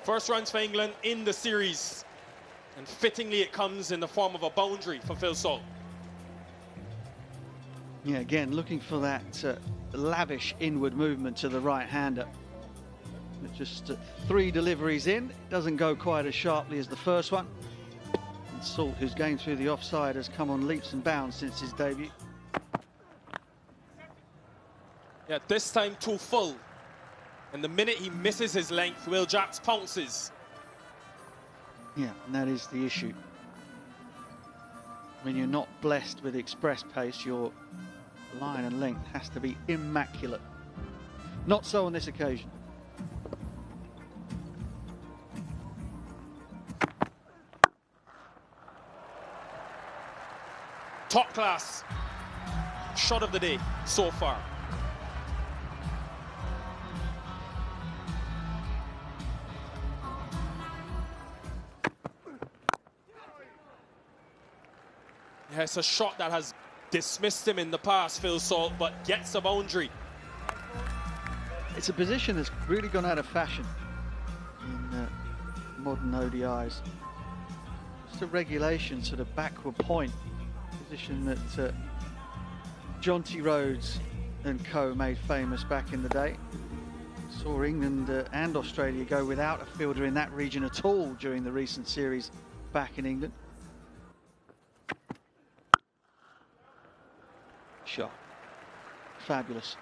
First runs for England in the series. And fittingly, it comes in the form of a boundary for Phil Salt. Yeah, again, looking for that lavish inward movement to the right-hander. Just 3 deliveries in. It doesn't go quite as sharply as the first one. And Salt, who's going through the offside, has come on leaps and bounds since his debut. Yeah, this time too full. And the minute he misses his length, Will Jacks pounces. Yeah, and that is the issue. When you're not blessed with express pace, your line and length has to be immaculate. Not so on this occasion. Top class shot of the day so far. Yeah, it's a shot that has dismissed him in the past, Phil Salt, but gets a boundary. It's a position that's really gone out of fashion in modern ODIs. Just a regulation sort of backward point position that John T. Rhodes and co made famous back in the day. Saw England and Australia go without a fielder in that region at all during the recent series back in England. Shot. Fabulous.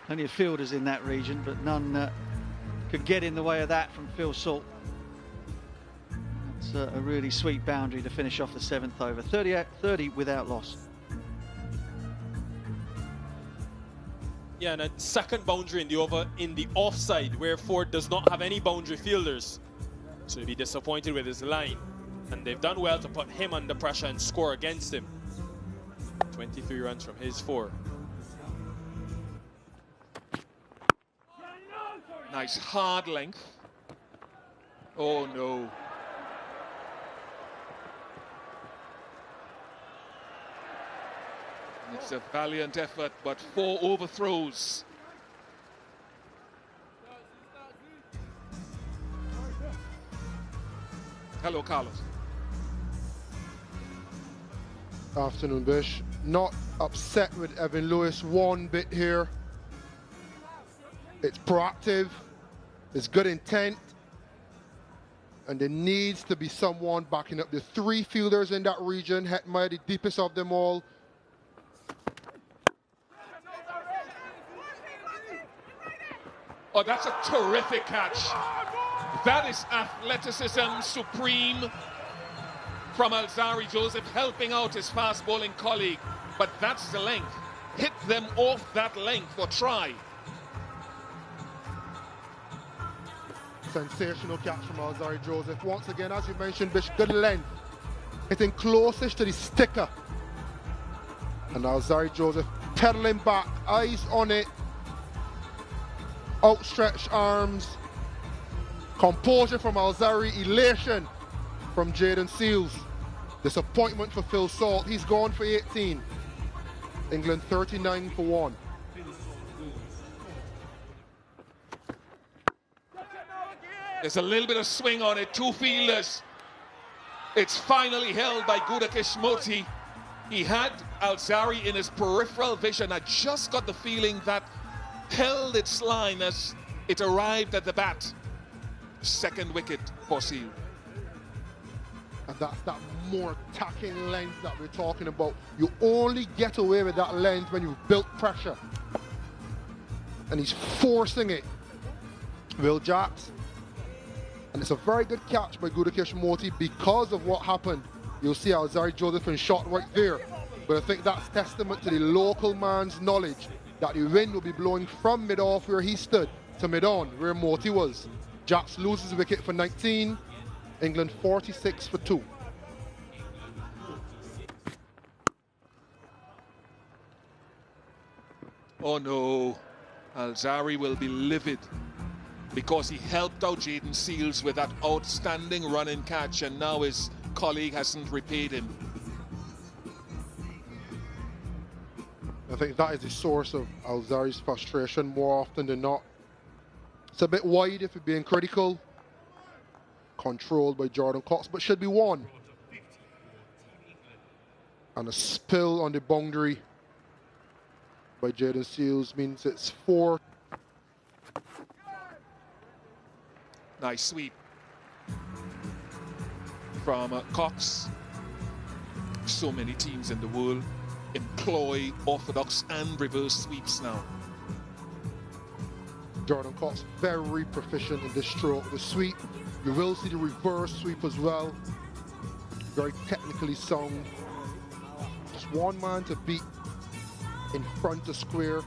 Plenty of fielders in that region, but none could get in the way of that from Phil Salt. That's a really sweet boundary to finish off the 7th over. 30 without loss. Yeah, and a second boundary in the over in the offside, where Ford does not have any boundary fielders. So he'll be disappointed with his line. And they've done well to put him under pressure and score against him. 23 runs from his 4. Nice hard length. Oh no. It's a valiant effort, but 4 overthrows. Hello, Carlos. Afternoon, Bish. Not upset with Evan Lewis one bit here. It's proactive, it's good intent, and there needs to be someone backing up the 3 fielders in that region. Hetmeyer, the deepest of them all. Oh, that's a terrific catch. That is athleticism supreme from Alzarri Joseph, helping out his fast bowling colleague. But that's the length. Hit them off that length or try. Sensational catch from Alzarri Joseph. Once again, as you mentioned, Bish, good length. Hitting closest to the sticker. And Alzarri Joseph pedaling back, eyes on it. Outstretched arms. Composure from Alzarri, elation from Jaden Seals. Disappointment for Phil Salt. He's gone for 18. England 39 for 1. There's a little bit of swing on it. 2 fielders. It's finally held by Gudakesh Moti. He had Alzarri in his peripheral vision. I just got the feeling that held its line as it arrived at the bat. 2nd wicket for Seal. And that's that more tacking length that we're talking about. You only get away with that length when you've built pressure. And he's forcing it. Will Jacks. And it's a very good catch by Gudakesh Moti because of what happened. You'll see Alzarri Joseph in shot right there. But I think that's testament to the local man's knowledge that the wind will be blowing from mid-off where he stood to mid-on where Moti was. Jacks loses the wicket for 19. England 46 for 2. Oh no, Alzarri will be livid because he helped out Jaden Seals with that outstanding running catch, and now his colleague hasn't repaid him. I think that is the source of Alzarri's frustration more often than not. It's a bit wide if you're being critical. Controlled by Jordan Cox, but should be one. And a spill on the boundary by Jaden Seals means it's 4. Nice sweep from Cox. So many teams in the world employ orthodox and reverse sweeps now. Jordan Cox very proficient in this stroke. The sweep, you will see the reverse sweep as well. Very technically sound. Just one man to beat in front of square.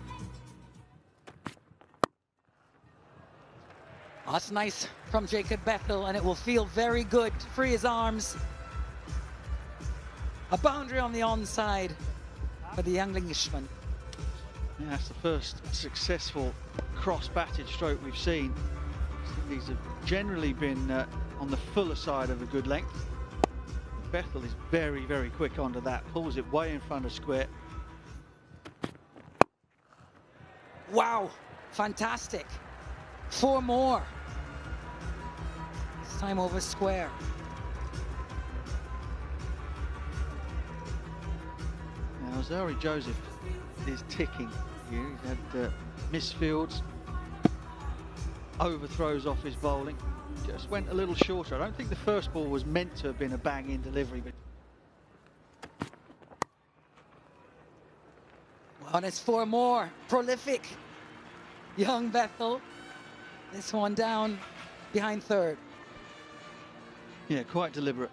Oh, that's nice from Jacob Bethel, and it will feel very good. Free his arms. A boundary on the onside for the young Englishman. Yeah, that's the first successful cross-batted stroke we've seen. These have generally been on the fuller side of a good length. Bethel is very, very quick onto that, pulls it way in front of square. Wow, fantastic. 4 more. This time over square. Now, Zari Joseph is ticking here. He's had misfields, overthrows off his bowling. Just went a little shorter. I don't think the first ball was meant to have been a bang-in delivery, but Well, and it's 4 more. Prolific young Bethel. This one down behind third. yeah, quite deliberate.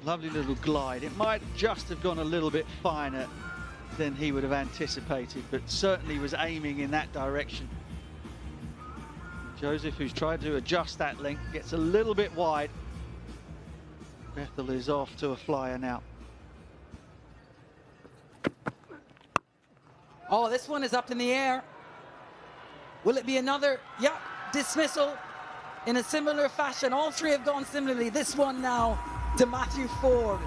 Lovely little glide. It might just have gone a little bit finer than he would have anticipated, but certainly was aiming in that direction. Joseph, who's tried to adjust that length, gets a little bit wide. Bethel is off to a flyer now. Oh, this one is up in the air. Will it be another? Yeah, dismissal in a similar fashion. All 3 have gone similarly. This one now to Matthew Ford.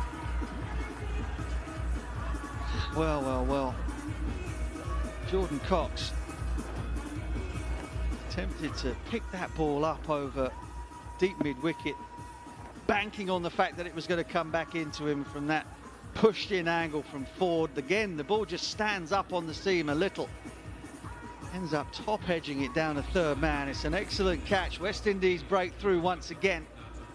Well, well, well. Jordan Cox attempted to pick that ball up over deep mid-wicket, banking on the fact that it was going to come back into him from that pushed-in angle from Ford. Again, the ball just stands up on the seam a little. Ends up top-edging it down to third man. It's an excellent catch. West Indies break through once again.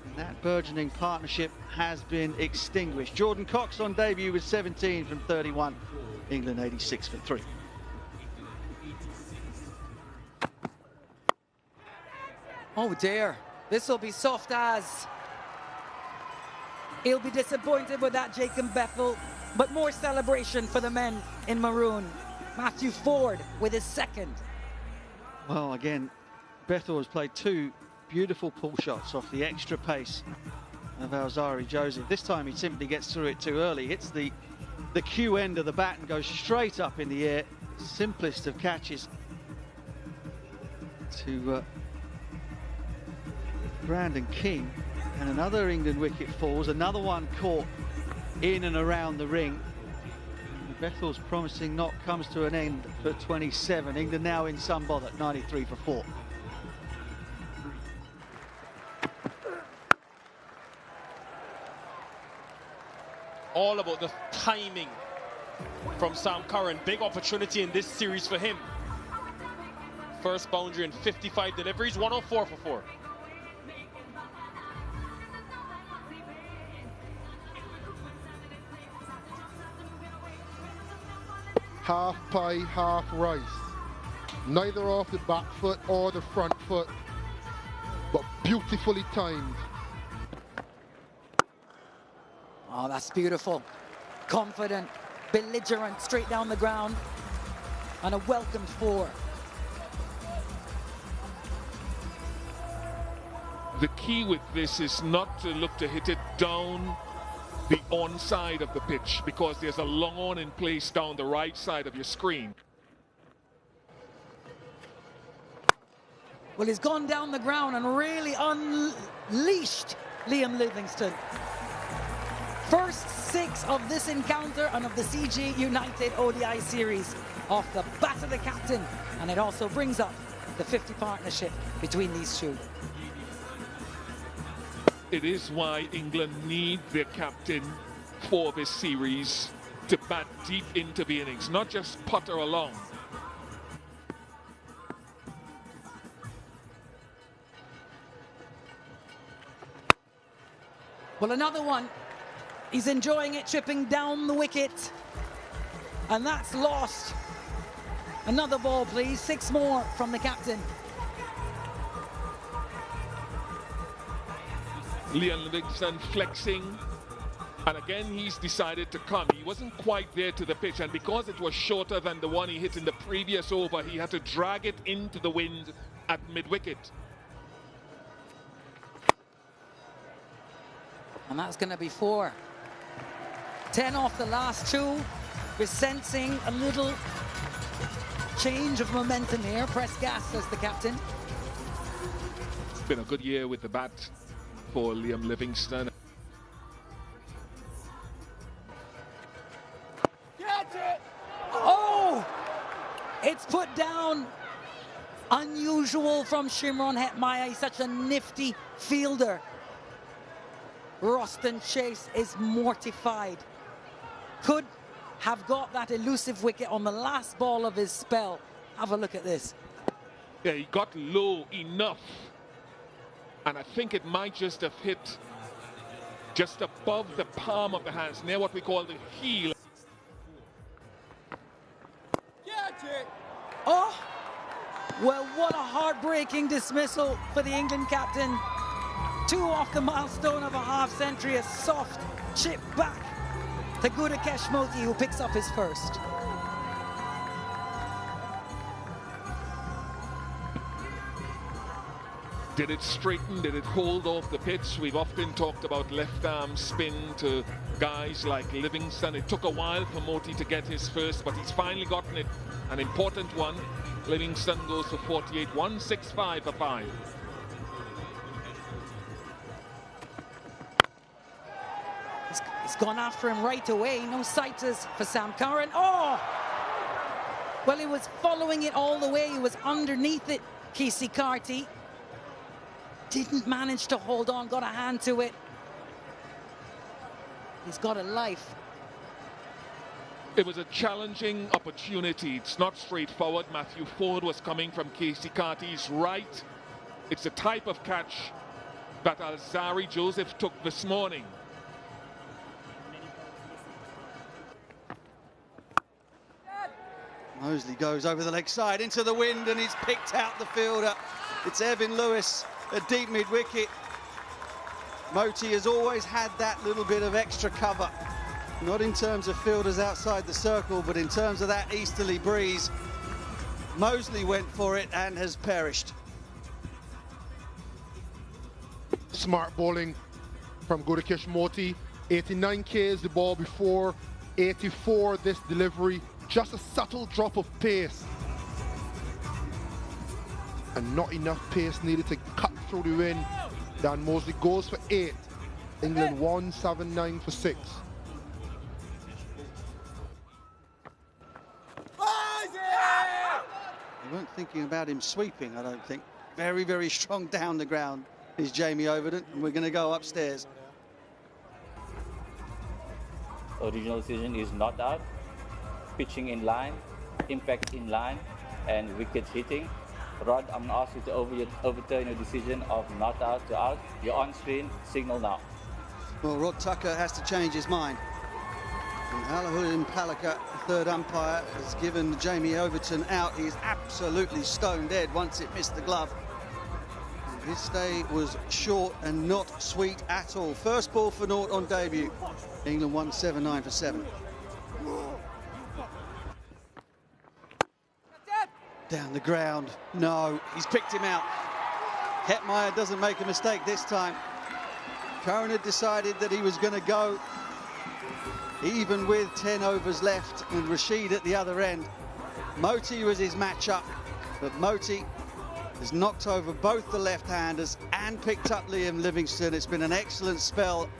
And that burgeoning partnership has been extinguished. Jordan Cox on debut with 17 from 31. England 86 for 3. Oh dear, this will be soft as. He'll be disappointed with that, Jacob Bethel, but more celebration for the men in maroon. Matthew Ford with his second. Well, again, Bethel has played 2 beautiful pull shots off the extra pace of Zari Joseph. This time he simply gets through it too early, hits the Q end of the bat and goes straight up in the air. Simplest of catches to Brandon King, and another England wicket falls, another one caught in and around the ring. Bethel's promising knock comes to an end for 27. England now in some bother, 93 for 4. All about the timing from Sam Curran. Big opportunity in this series for him. First boundary in 55 deliveries, 104 for 4. Half pie, half rice. Neither off the back foot or the front foot, but beautifully timed. Oh, that's beautiful. Confident, belligerent, straight down the ground, and a welcomed 4. The key with this is not to look to hit it down the onside of the pitch, because there's a long on in place down the right side of your screen. Well, he's gone down the ground and really unleashed Liam Livingston. First 6 of this encounter and of the CG United ODI series off the bat of the captain, and it also brings up the 50 partnership between these two. It is why England need their captain for this series to bat deep into the innings, not just putter along. Well, another one. He's enjoying it, chipping down the wicket. And that's lost. Another ball, please. 6 more from the captain. Liam Livingstone flexing. And again, he's decided to come. He wasn't quite there to the pitch, and because it was shorter than the one he hit in the previous over, he had to drag it into the wind at mid-wicket. And that's going to be 4. 10 off the last 2. We're sensing a little change of momentum here. Press gas, says the captain. It's been a good year with the bat for Liam Livingstone. Oh! It's put down. Unusual from Shimron Hetmyer. He's such a nifty fielder. Roston Chase is mortified. Could have got that elusive wicket on the last ball of his spell. Have a look at this. Yeah, he got low enough. And I think it might just have hit just above the palm of the hands, near what we call the heel. Oh! Well, what a heartbreaking dismissal for the England captain. 2 off the milestone of a half-century, a soft chip back to Gudakesh Moti, who picks up his first. Did it straighten? Did it hold off the pitch? We've often talked about left arm spin to guys like Livingstone. It took a while for Moti to get his first, but he's finally gotten it. An important one. Livingstone goes for 48, 165 for 5. He's gone after him right away. No sighters for Sam Curran. Oh! Well, he was following it all the way. He was underneath it, Keacy Carty. Didn't manage to hold on, got a hand to it. He's got a life. It was a challenging opportunity. It's not straightforward. Matthew Ford was coming from Keacy Carty's right. It's the type of catch that Alzari Joseph took this morning. Mosley goes over the leg side into the wind, and he's picked out the fielder. It's Evan Lewis, a deep mid-wicket. Moti has always had that little bit of extra cover. Not in terms of fielders outside the circle, but in terms of that easterly breeze. Mosley went for it and has perished. Smart bowling from Gudakesh Moti. 89 Ks the ball before, 84 this delivery. Just a subtle drop of pace. And not enough pace needed to cut through the wind. Dan Mosley goes for 8. England 179 for 6. They weren't thinking about him sweeping, I don't think. Very, very strong down the ground is Jamie Overton, and we're going to go upstairs. Original decision is not out. Pitching in line, impact in line, and wickets hitting. Rod, I'm going to ask you to overturn your decision of not out to out. You're on screen, signal now. Well, Rod Tucker has to change his mind. And Alahuddin Palaka, third umpire, has given Jamie Overton out. He's absolutely stone dead once it missed the glove. And his stay was short and not sweet at all. First ball for naught on debut. England 179 for 7. Down the ground. No, he's picked him out. Hetmyer doesn't make a mistake this time. Curran had decided that he was going to go even with 10 overs left and Rashid at the other end. Moti was his matchup, but Moti has knocked over both the left-handers and picked up Liam Livingstone. It's been an excellent spell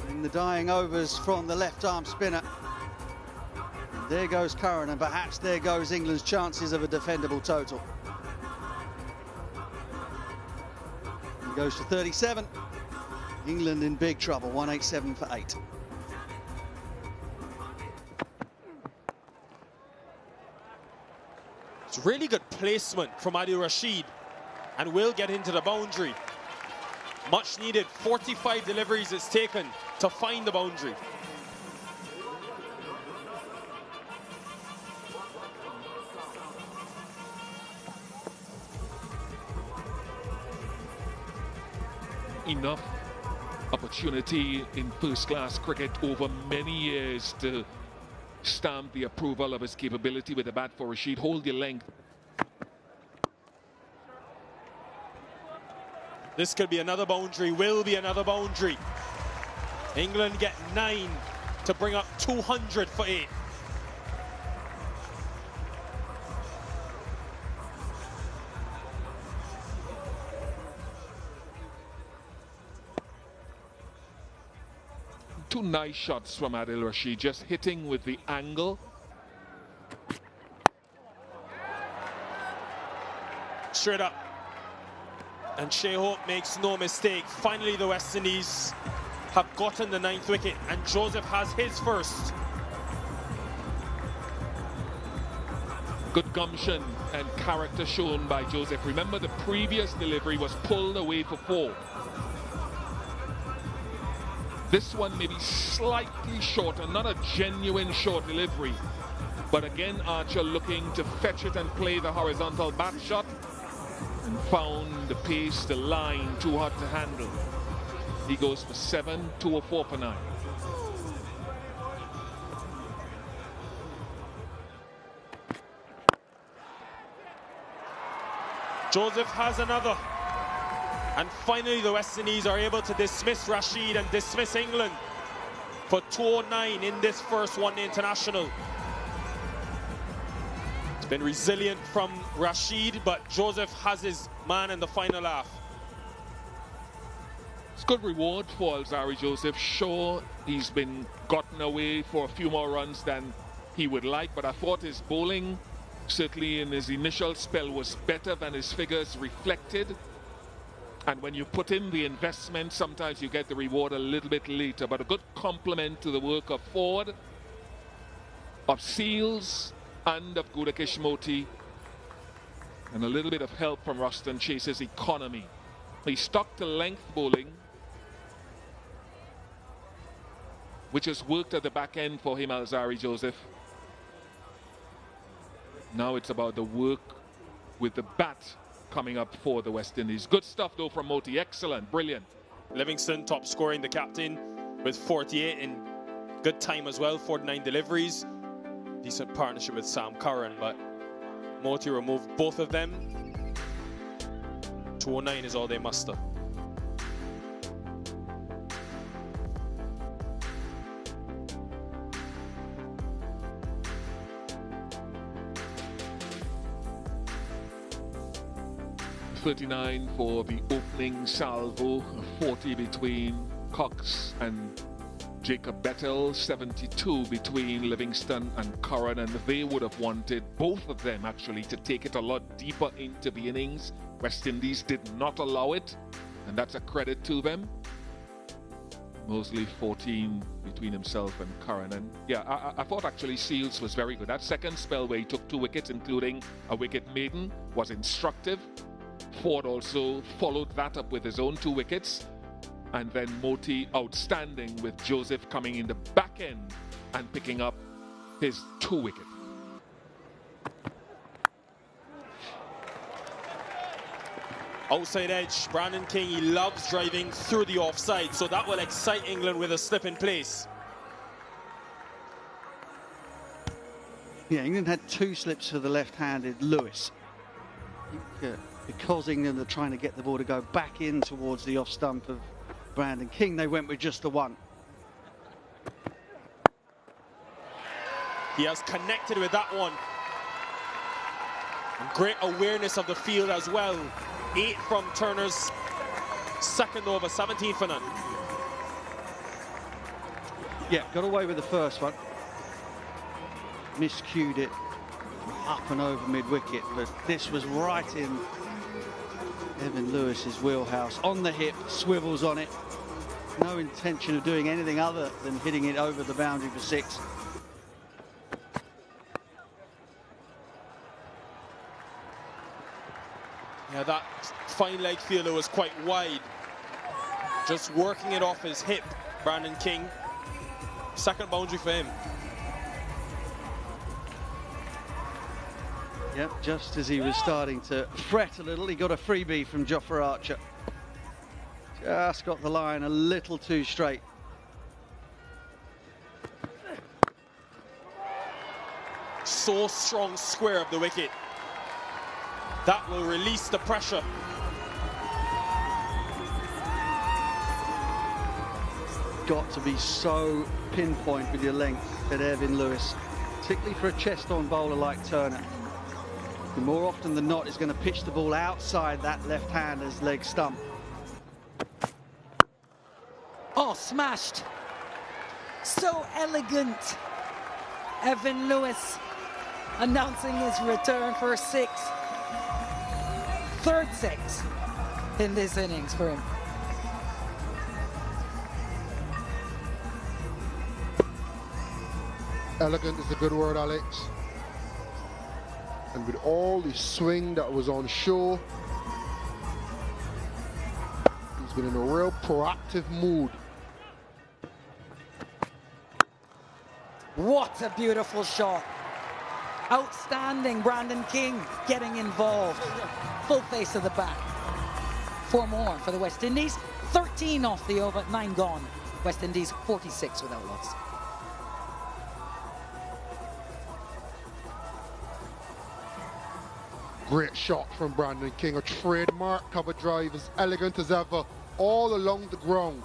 in the dying overs from the left-arm spinner. There goes Curran, and perhaps there goes England's chances of a defendable total. goes to 37. England in big trouble, 187 for 8. It's really good placement from Adil Rashid and will get into the boundary. Much needed. 45 deliveries it's taken to find the boundary. Enough opportunity in first-class cricket over many years to stamp the approval of his capability with the bat for Rashid. Hold your length. This could be another boundary, will be another boundary. England get 9 to bring up 200 for 8. Two nice shots from Adil Rashid, just hitting with the angle. Straight up. And Shea Hope makes no mistake. Finally, the West Indies have gotten the 9th wicket, and Joseph has his first. Good gumption and character shown by Joseph. Remember, the previous delivery was pulled away for 4. This one may be slightly shorter, not a genuine short delivery. But again, Archer looking to fetch it and play the horizontal bat shot. And found the pace, the line, too hard to handle. He goes for 7, 204 for 9. Joseph has another. And finally, the West Indies are able to dismiss Rashid and dismiss England for 209 in this first one-day international. It's been resilient from Rashid, but Joseph has his man in the final half. It's good reward for Alzarri Joseph. Sure, he's been gotten away for a few more runs than he would like, but I thought his bowling, certainly in his initial spell, was better than his figures reflected. And when you put in the investment, sometimes you get the reward a little bit later. But a good compliment to the work of Ford, of Seals, and of Gudakesh Moti. And a little bit of help from Ruston Chase's economy. He stuck to length bowling, which has worked at the back end for him, Alzarri Joseph. Now it's about the work with the bat coming up for the West Indies. Good stuff though from Moti. Excellent, brilliant. Livingston top scoring, the captain, with 48 in good time as well. 49 deliveries. Decent partnership with Sam Curran, but Moti removed both of them. 209 is all they muster. .39 for the opening salvo, 40 between Cox and Jacob Bettel, 72 between Livingston and Curran, and they would have wanted, both of them actually, to take it a lot deeper into the innings. West Indies did not allow it, and that's a credit to them. Mosley 14 between himself and Curran, and yeah, I thought actually Seals was very good. That second spell where he took 2 wickets, including a wicket maiden, was instructive. Ford also followed that up with his own 2 wickets, and then Moti outstanding with Joseph coming in the back end and picking up his 2 wicket. Outside edge, Brandon King, he loves driving through the offside, so that will excite England with a slip in place. Yeah, England had 2 slips for the left-handed Lewis. Because England are trying to get the ball to go back in towards the off stump of Brandon King, they went with just the 1. He has connected with that one. And great awareness of the field as well. 8 from Turner's second over, 17 for none. Yeah, got away with the first one. Miscued it up and over mid-wicket, but this was right in Evan Lewis's wheelhouse. On the hip, swivels on it. No intention of doing anything other than hitting it over the boundary for 6. Yeah, that fine leg fielder was quite wide. Just working it off his hip, Brandon King. Second boundary for him. Yep, just as he was starting to fret a little, he got a freebie from Jofra Archer. Just got the line a little too straight. So strong square of the wicket. That will release the pressure. Got to be so pinpoint with your length at Evan Lewis, particularly for a chest-on bowler like Turner. And more often than not, is going to pitch the ball outside that left-hander's leg stump. Oh, smashed. So elegant. Evan Lewis announcing his return for 6. Third 6 in this innings for him. Elegant is a good word, Alex. And with all the swing that was on show, he's been in a real proactive mood. What a beautiful shot. Outstanding, Brandon King getting involved. Full face of the bat. 4 more for the West Indies. 13 off the over, 9 gone. West Indies 46 without loss. Great shot from Brandon King, a trademark cover drive, as elegant as ever, all along the ground.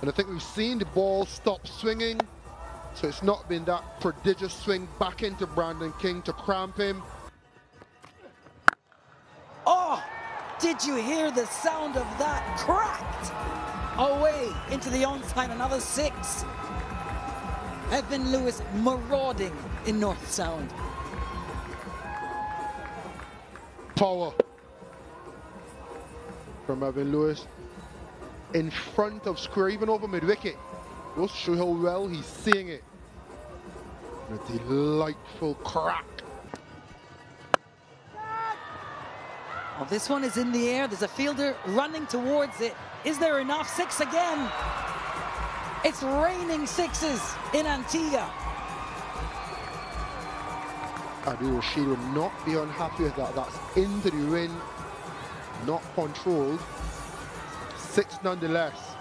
And I think we've seen the ball stop swinging, so it's not been that prodigious swing back into Brandon King to cramp him. Oh, did you hear the sound of that? Cracked away into the onside, another 6. Evan Lewis marauding in North Sound. Power from Evan Lewis in front of square, even over mid-wicket. Goes to show how well he's seeing it. And a delightful crack. Oh, this one is in the air. There's a fielder running towards it. Is there enough? 6 again. It's raining 6s in Antigua. Adil Rashid will not be unhappy with that. That's into the wind, not controlled. 6 nonetheless.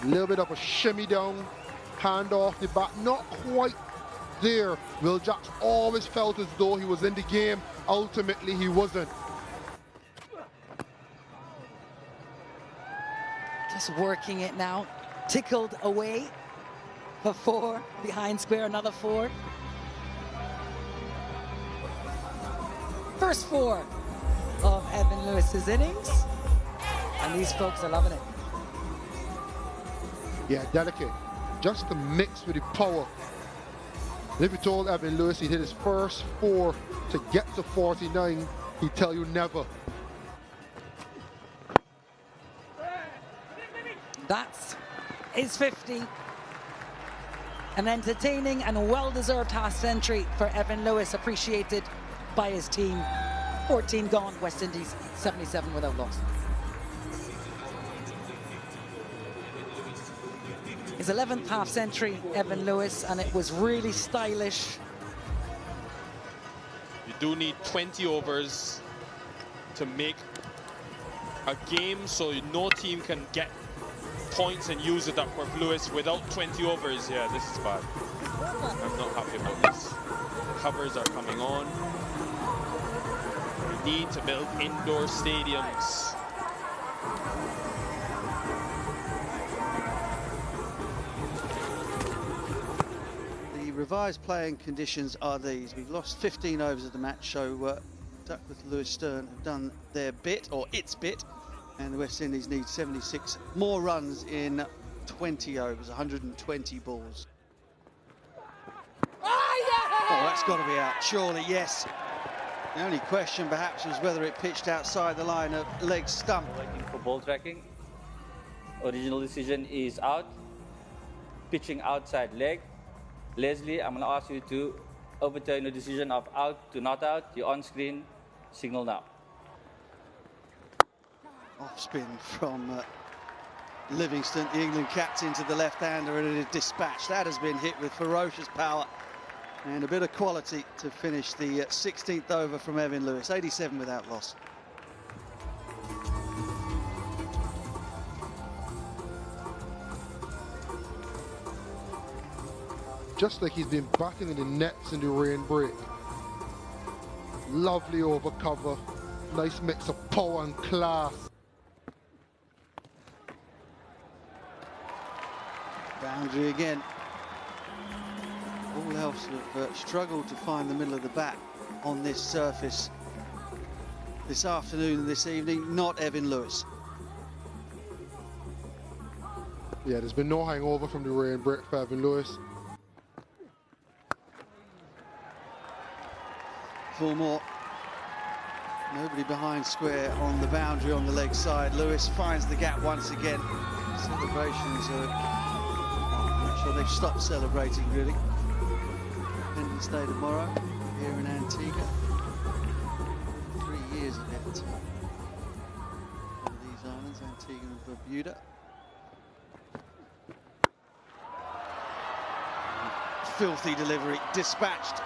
A little bit of a shimmy down, hand off the bat, not quite there. Will Jacks always felt as though he was in the game. Ultimately, he wasn't. Just working it now. Tickled away for 4. Behind square, another 4. First 4 of Evan Lewis's innings. And these folks are loving it. Yeah, delicate. Just to mix with the power. And if you told Evan Lewis he hit his first 4 to get to 49, he'd tell you never. That's his 50. An entertaining and well-deserved half-century for Evan Lewis, appreciated by his team. 14 gone, West Indies 77 without loss. His 11th half-century, Evan Lewis, and it was really stylish. You do need 20 overs to make a game, so no team can get points and use it up for Lewis. Without 20 overs, yeah, this is bad. I'm not happy about this. The covers are coming on. We need to build indoor stadiums. The revised playing conditions are these. We've lost 15 overs of the match, so Duckworth, Lewis, Stern have done their bit, or its bit, and the West Indies need 76 more runs in 20 overs, 120 balls. Oh, that's got to be out, surely, yes. The only question perhaps was whether it pitched outside the line of leg stump. Waiting for ball tracking. Original decision is out. Pitching outside leg. Leslie, I'm going to ask you to overturn the decision of out to not out. You're on screen. Signal now. Off spin from Livingston, the England captain, to the left-hander, and it is dispatched. That has been hit with ferocious power and a bit of quality to finish the 16th over from Evan Lewis. 87 without loss. Just like he's been batting in the nets in the rain break. Lovely over cover. Nice mix of power and class. Boundary again. All else have struggled to find the middle of the bat on this surface this afternoon and this evening. Not Evan Lewis. Yeah, there's been no hangover from the rain break for Evan Lewis. 4 more. Nobody behind square on the boundary on the leg side. Lewis finds the gap once again. Celebrations are... I'm not sure they've stopped celebrating, really. Independence Day tomorrow here in Antigua. 3 years of it. These islands, Antigua and Barbuda. Filthy delivery, dispatched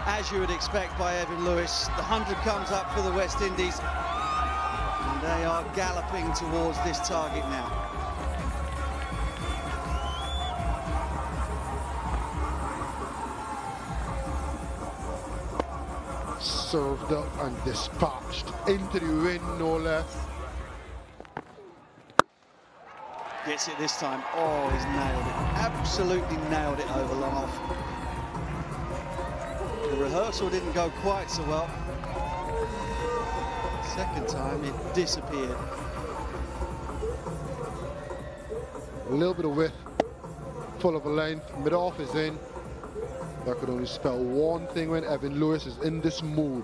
as you would expect by Evan Lewis. The 100 comes up for the West Indies, and they are galloping towards this target now. Served up and dispatched into the wind, no less. Gets it this time. Oh, he's nailed it. Absolutely nailed it over long off. The rehearsal didn't go quite so well. Second time it disappeared. A little bit of width, full of a length, mid-off is in. That could only spell one thing when Evan Lewis is in this mood.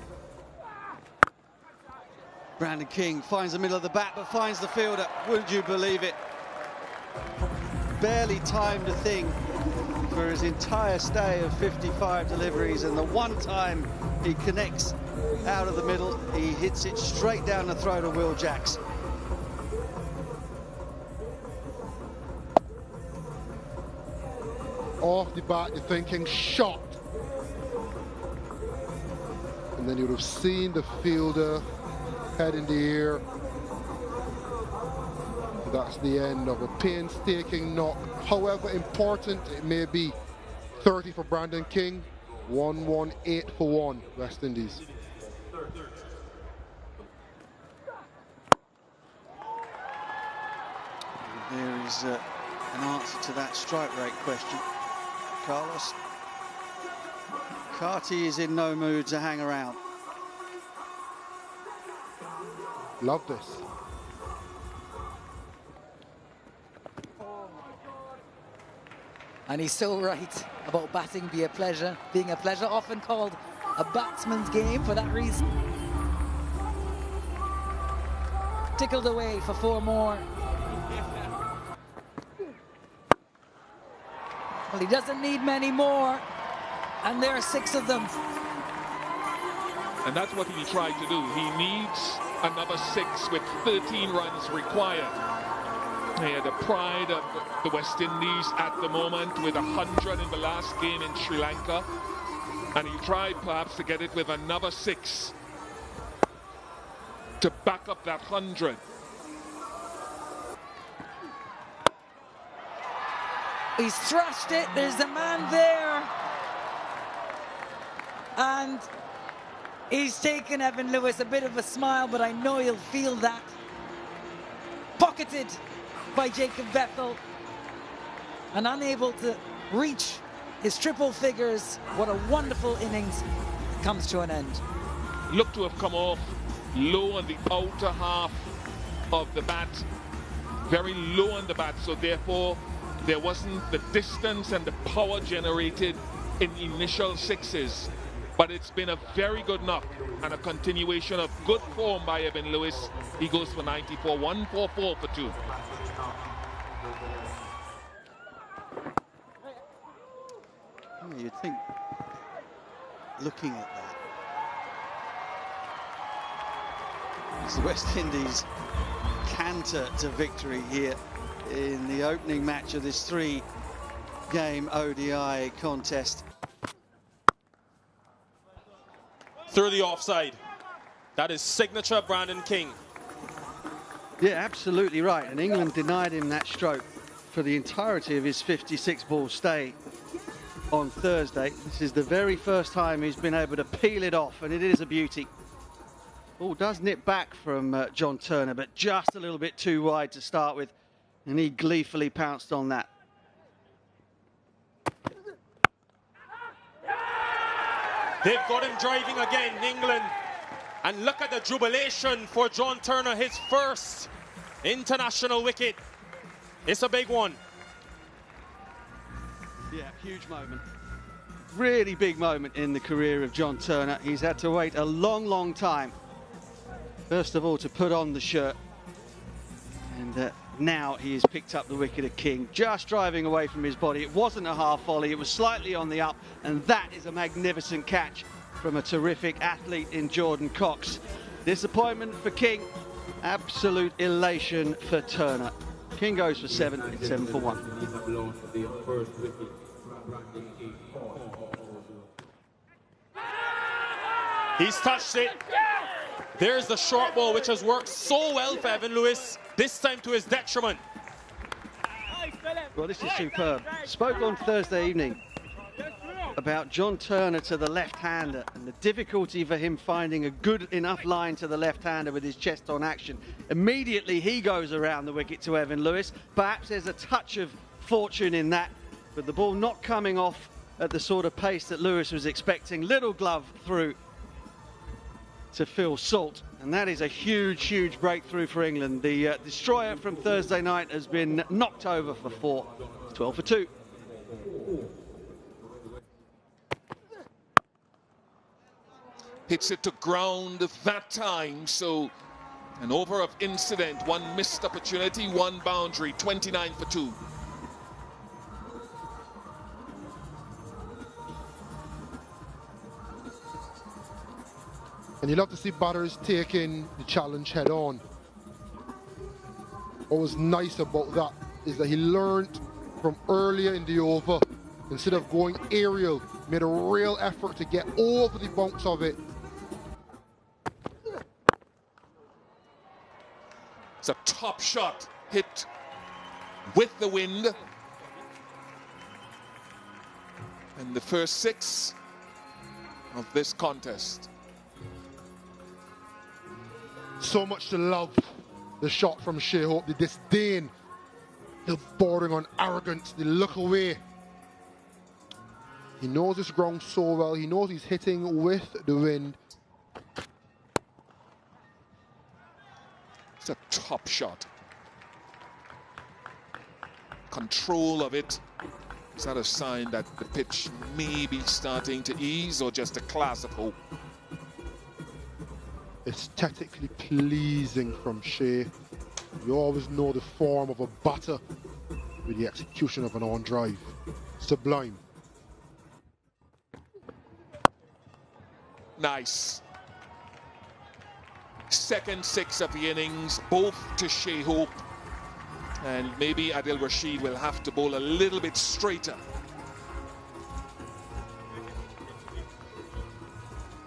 Brandon King finds the middle of the bat, but finds the fielder. Would you believe it? Barely timed a thing for his entire stay of 55 deliveries, and the one time he connects out of the middle, he hits it straight down the throat of Will Jacks. Off the bat, you're thinking shot. And then you would have seen the fielder head in the air. That's the end of a painstaking knock. However important it may be. 30 for Brandon King, 118 for 1, West Indies. There is an answer to that strike rate question, Carlos. Carty is in no mood to hang around. Love this. And he's so right about batting being a pleasure, often called a batsman's game for that reason. Tickled away for 4 more. Well, he doesn't need many more, and there are 6 of them. And that's what he tried to do. He needs another 6 with 13 runs required. They are the pride of the West Indies at the moment, with 100 in the last game in Sri Lanka. And he tried perhaps to get it with another 6 to back up that 100. He's thrashed it, there's a man there. And he's taken Evan Lewis a bit of a smile, but I know he'll feel that. Pocketed by Jacob Bethel, and unable to reach his triple figures. What a wonderful innings comes to an end. Looked to have come off low on the outer half of the bat, very low on the bat, so therefore there wasn't the distance and the power generated in initial 6s. But it's been a very good knock and a continuation of good form by Evan Lewis. He goes for 94, 144 for 2. You'd think, looking at that, as the West Indies canter to victory here in the opening match of this 3-game ODI contest. Through the offside. That is signature Brandon King. Yeah, absolutely right. And England denied him that stroke for the entirety of his 56-ball stay on Thursday. This is the very first time he's been able to peel it off, and it is a beauty. Ball does nip back from John Turner, but just a little bit too wide to start with, and he gleefully pounced on that. They've got him driving again, England. And look at the jubilation for John Turner, his first international wicket. It's a big one. Yeah, huge moment. Really big moment in the career of John Turner. He's had to wait a long, long time. First of all, to put on the shirt. And now he has picked up the wicket of King, just driving away from his body. It wasn't a half volley, it was slightly on the up, and that is a magnificent catch from a terrific athlete in Jordan Cox. Disappointment for King, absolute elation for Turner. King goes for 7, it's 7 for 1. He's touched it. There's the short ball, which has worked so well for Evan Lewis, this time to his detriment. Well, this is superb. Spoke on Thursday evening about John Turner to the left-hander and the difficulty for him finding a good enough line to the left-hander with his chest on action. Immediately he goes around the wicket to Evan Lewis. Perhaps there's a touch of fortune in that, but the ball not coming off at the sort of pace that Lewis was expecting. Little glove through to Phil Salt, and that is a huge, huge breakthrough for England. The destroyer from Thursday night has been knocked over for 4. It's 12 for 2. Hits it to ground that time, so an over of incident, 1 missed opportunity, 1 boundary, 29 for 2. And you love to see batters taking the challenge head on. What was nice about that is that he learned from earlier in the over. Instead of going aerial, made a real effort to get over the bounce of it. It's a top shot, hit with the wind. And the first 6 of this contest. So much to love the shot from Shea Hope, the disdain, the bordering on arrogance, the look away. He knows this ground so well, he knows he's hitting with the wind. It's a top shot. Control of it. Is that a sign that the pitch may be starting to ease, or just a class of hope? Aesthetically pleasing from Shea. You always know the form of a batter with the execution of an on drive. Sublime. Nice. Second 6 of the innings, both to Shea Hope. And maybe Adil Rashid will have to bowl a little bit straighter.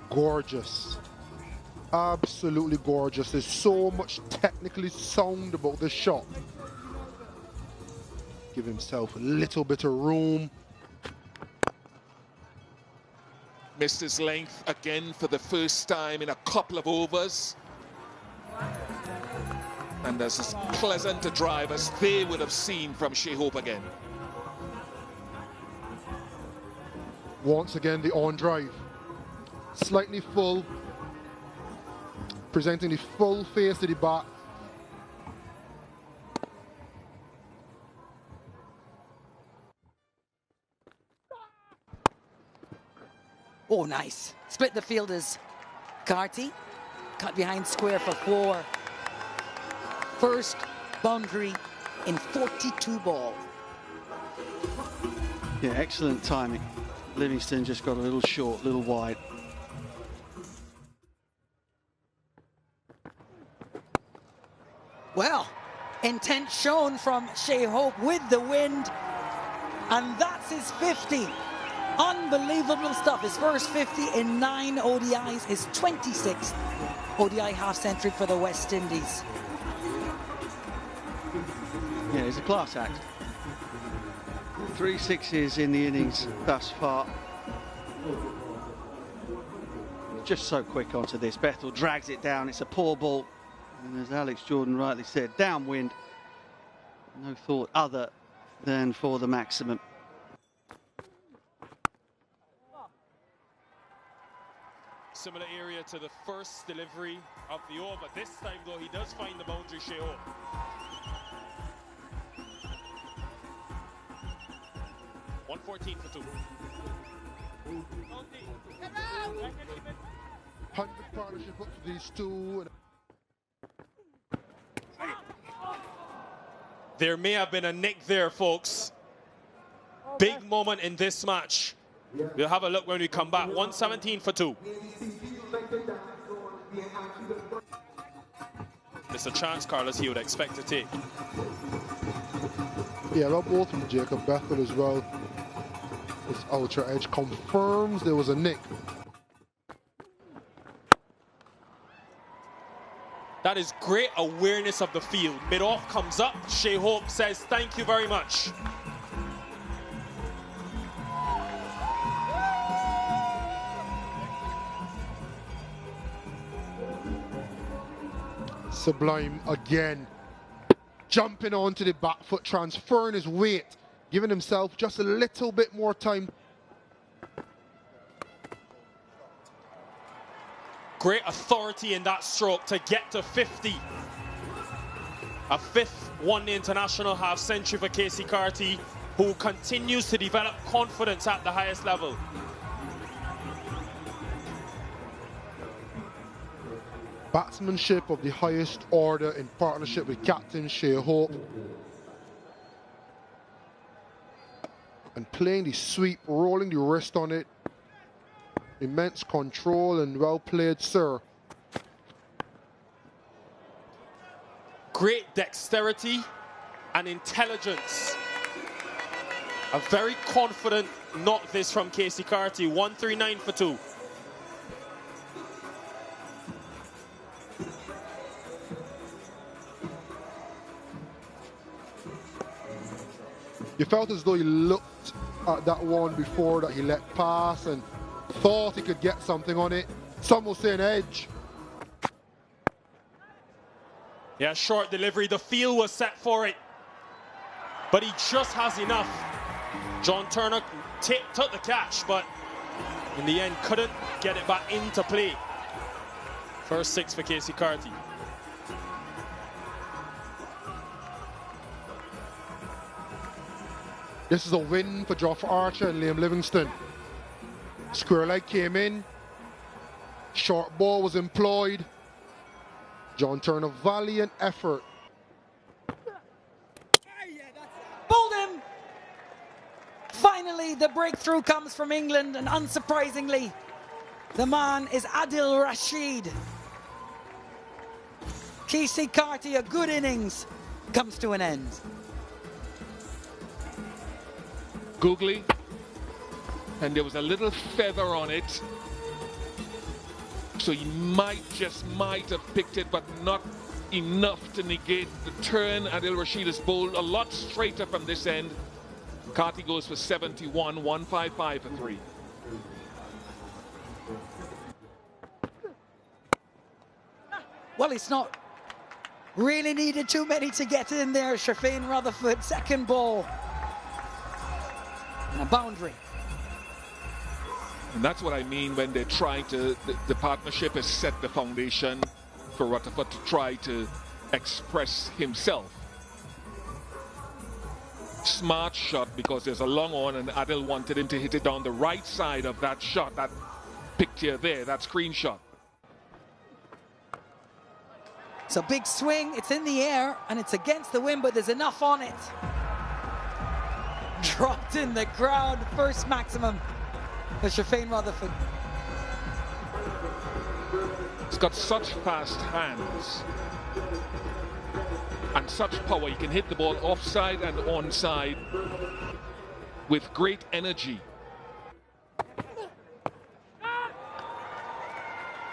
Gorgeous. Absolutely gorgeous. There's so much technically sound about this shot. Give himself a little bit of room. Missed his length again for the first time in a couple of overs. And that's as pleasant a drive as they would have seen from Shea Hope again. Once again, the on drive. Slightly full. Presenting the full face to the bat. Oh, nice. Split the fielders. Carty cut behind square for 4. First boundary in 42 ball. Yeah, excellent timing. Livingston just got a little short, a little wide. Well, intent shown from Shea Hope with the wind. And that's his 50. Unbelievable stuff. His first 50 in 9 ODIs, his 26th ODI half-century for the West Indies. Yeah, he's a class act. 3 sixes in the innings thus far. Just so quick onto this. Bethel drags it down. It's a poor ball. And as Alex Jordan rightly said, downwind. No thought other than for the maximum. Similar area to the first delivery of the over, but this time though he does find the boundary. Shea Hope. .114 for 2. 100 partnership up to these two. There may have been a nick there, folks. Big moment in this match. We'll have a look when we come back. 117 for 2. It's a chance, Carlos, he would expect to take. Yeah, well, both from Jacob Bethel as well. His ultra edge confirms there was a nick. That is great awareness of the field. Mid-off comes up. Shea Hope says, thank you very much. Sublime again. Jumping onto the back foot, transferring his weight, giving himself just a little bit more time. Great authority in that stroke to get to 50. A 5th one-day international half-century for Keacy Carty, who continues to develop confidence at the highest level. Batsmanship of the highest order in partnership with Captain Shea Hope. And playing the sweep, rolling the wrist on it. Immense control and well played, sir. Great dexterity and intelligence. A very confident knock this from Keacy Carty. 139 for 2. You felt as though he looked at that one before that he let pass and thought he could get something on it. Some will say an edge. Yeah, short delivery. The field was set for it, but he just has enough. John Turner took the catch, but in the end couldn't get it back into play. First 6 for Keacy Carty. This is a win for Geoff Archer and Liam Livingston. Square leg came in. Short ball was employed. John Turner, valiant effort. Bowled him! Finally, the breakthrough comes from England, and unsurprisingly, the man is Adil Rashid. Keacy Carty, a good innings, comes to an end. Googly, and there was a little feather on it, so he just might have picked it, but not enough to negate the turn. Adil Rashid is bowled a lot straighter from this end. Carty goes for 71, 155 for 3. Well, it's not really needed too many to get in there. Shafeen Rutherford, second ball. And a boundary. And that's what I mean when they're trying to, the partnership has set the foundation for Rutherford to try to express himself. Smart shot because there's a long on and Adil wanted him to hit it down the right side of that shot. That picture there, that screenshot. It's a big swing, it's in the air, and it's against the wind, but there's enough on it. Dropped in the crowd, first maximum for Shafane Rutherford. He's got such fast hands and such power. He can hit the ball offside and onside with great energy.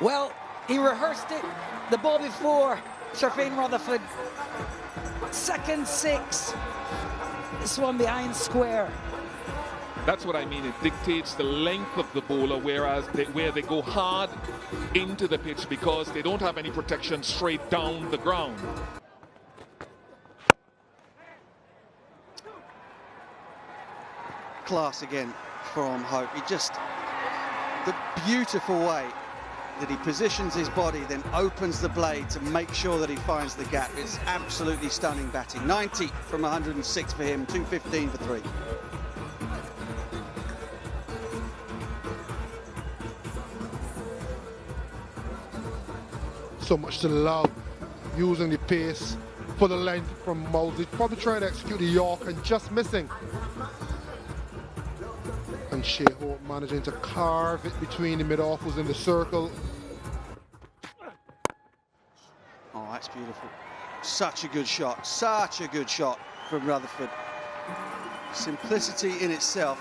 Well, he rehearsed it the ball before, Shafane Rutherford. Second six. This one behind square. That's what I mean. It dictates the length of the bowler, whereas where they go hard into the pitch because they don't have any protection straight down the ground. Class again from Hope. He just, the beautiful way that he positions his body, then opens the blade to make sure that he finds the gap. It's absolutely stunning batting. 90 from 106 for him, 215 for 3. So much to love, using the pace for the length from Mosley. Probably trying to execute the York and just missing. And Shea Hope managing to carve it between the mid-off was in the circle. Oh, that's beautiful. Such a good shot from Rutherford. Simplicity in itself,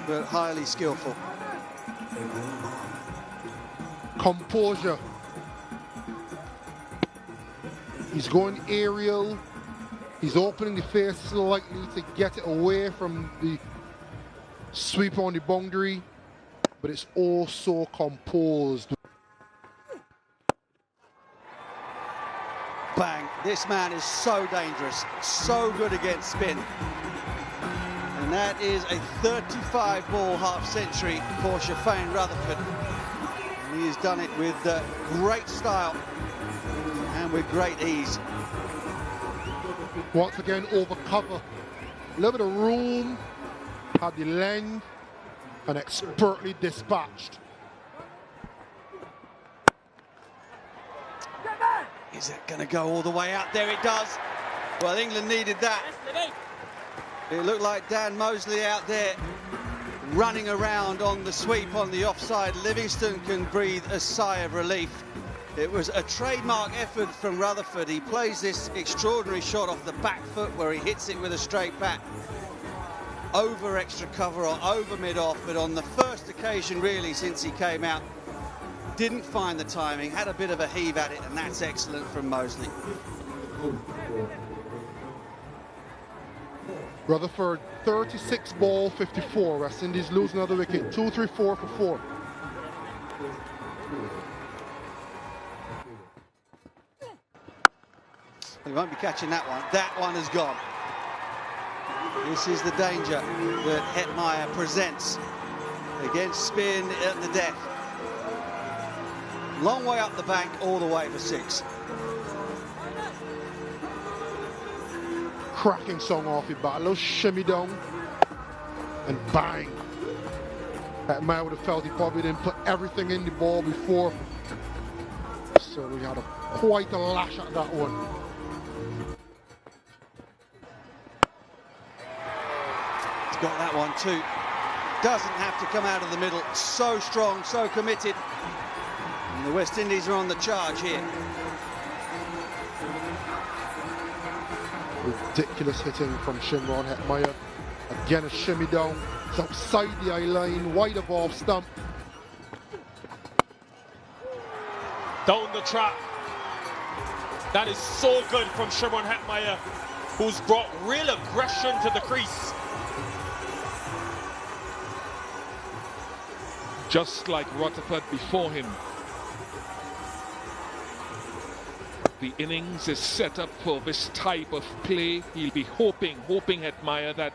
but highly skillful. Composure. He's going aerial. He's opening the face slightly to get it away from the sweep on the boundary, but it's also composed. Bang. This man is so dangerous, so good against spin. And that is a 35-ball half-century for Shafane Rutherford. And he has done it with great style and with great ease. Once again, over cover. A little bit of room, had the length, and expertly dispatched. Is it going to go all the way out? There it does. Well, England needed that. It looked like Dan Mosley out there running around on the sweep on the offside. Livingston can breathe a sigh of relief. It was a trademark effort from Rutherford. He plays this extraordinary shot off the back foot where he hits it with a straight bat over extra cover or over mid-off, but on the first occasion really since he came out, didn't find the timing, had a bit of a heave at it, and that's excellent from Mosley. Rutherford, 36 ball, 54. West Indies lose another wicket. 2, 3, 4 for 4. He won't be catching that one. That one is gone. This is the danger that Hetmeyer presents against spin at the death. Long way up the bank, all the way for 6. Cracking song off the bat, a little shimmy down, and bang. Hetmeyer would have felt he probably didn't put everything in the ball before. So we had quite a lash at that one. Got that one too. Doesn't have to come out of the middle. So strong, so committed. And the West Indies are on the charge here. Ridiculous hitting from Shimron Hetmeyer. Again a shimmy down. It's outside the eye line, wide of off stump. Down the track. That is so good from Shimron Hetmeyer, who's brought real aggression to the crease. Just like Rutherford before him. The innings is set up for this type of play. He'll be hoping Hetmeyer that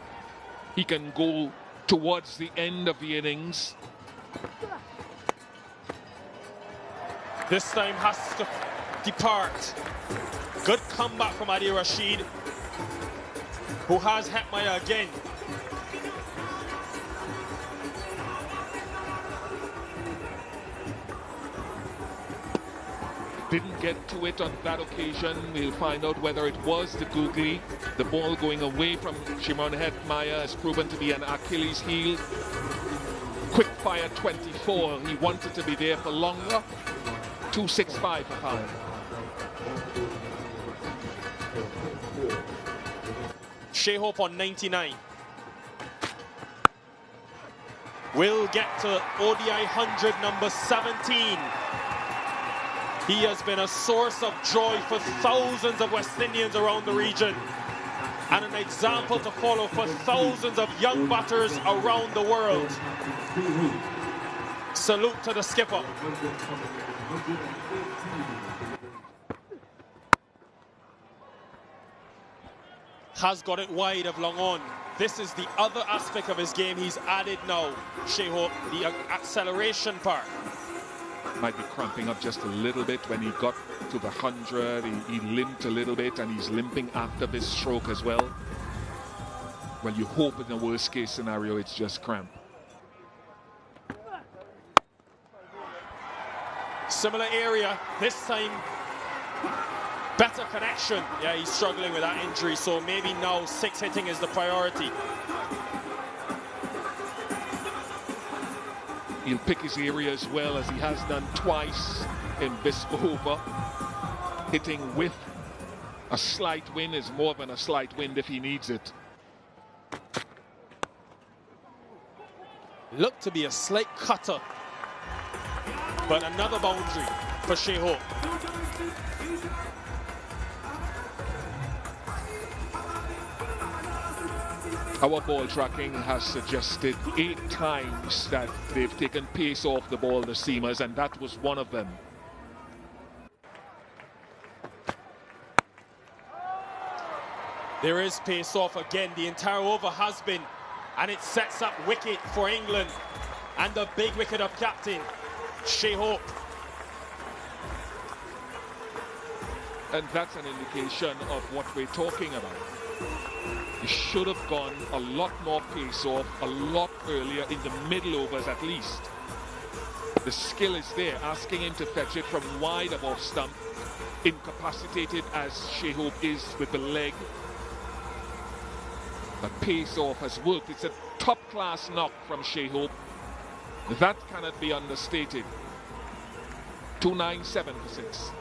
he can go towards the end of the innings. This time has to depart. Good comeback from Adi Rashid, who has Hetmeyer again. didn't get to it on that occasion. We'll find out whether it was the googly. The ball going away from Shimon Hetmeyer has proven to be an Achilles heel. Quick fire 24. He wanted to be there for longer. 265 for pound. Shea Hope on 99. Will get to ODI 100 number 17. He has been a source of joy for thousands of West Indians around the region and an example to follow for thousands of young batters around the world. Salute to the skipper. Has got it wide of long on. This is the other aspect of his game he's added now, Shea Hope, the acceleration part. Might be cramping up just a little bit when he got to the 100. He limped a little bit, and he's limping after this stroke as well. Well, you hope in the worst case scenario it's just cramp. Similar area, this time better connection. Yeah, he's struggling with that injury, so maybe now 6 hitting is the priority. He'll pick his area as well, as he has done twice in this over. Hitting with a slight wind is more than a slight wind if he needs it. Looked to be a slight cutter, but another boundary for Shea Hope. Our ball tracking has suggested 8 times that they've taken pace off the ball, the seamers, and that was one of them. There is pace off again. The entire over has been, and it sets up wicket for England and the big wicket of captain Shea Hope. And that's an indication of what we're talking about. He should have gone a lot more pace off a lot earlier in the middle overs at least. The skill is there, asking him to fetch it from wide of off stump, incapacitated as Shea Hope is with the leg. The pace off has worked. It's a top class knock from Shea Hope. That cannot be understated. 297 for 6.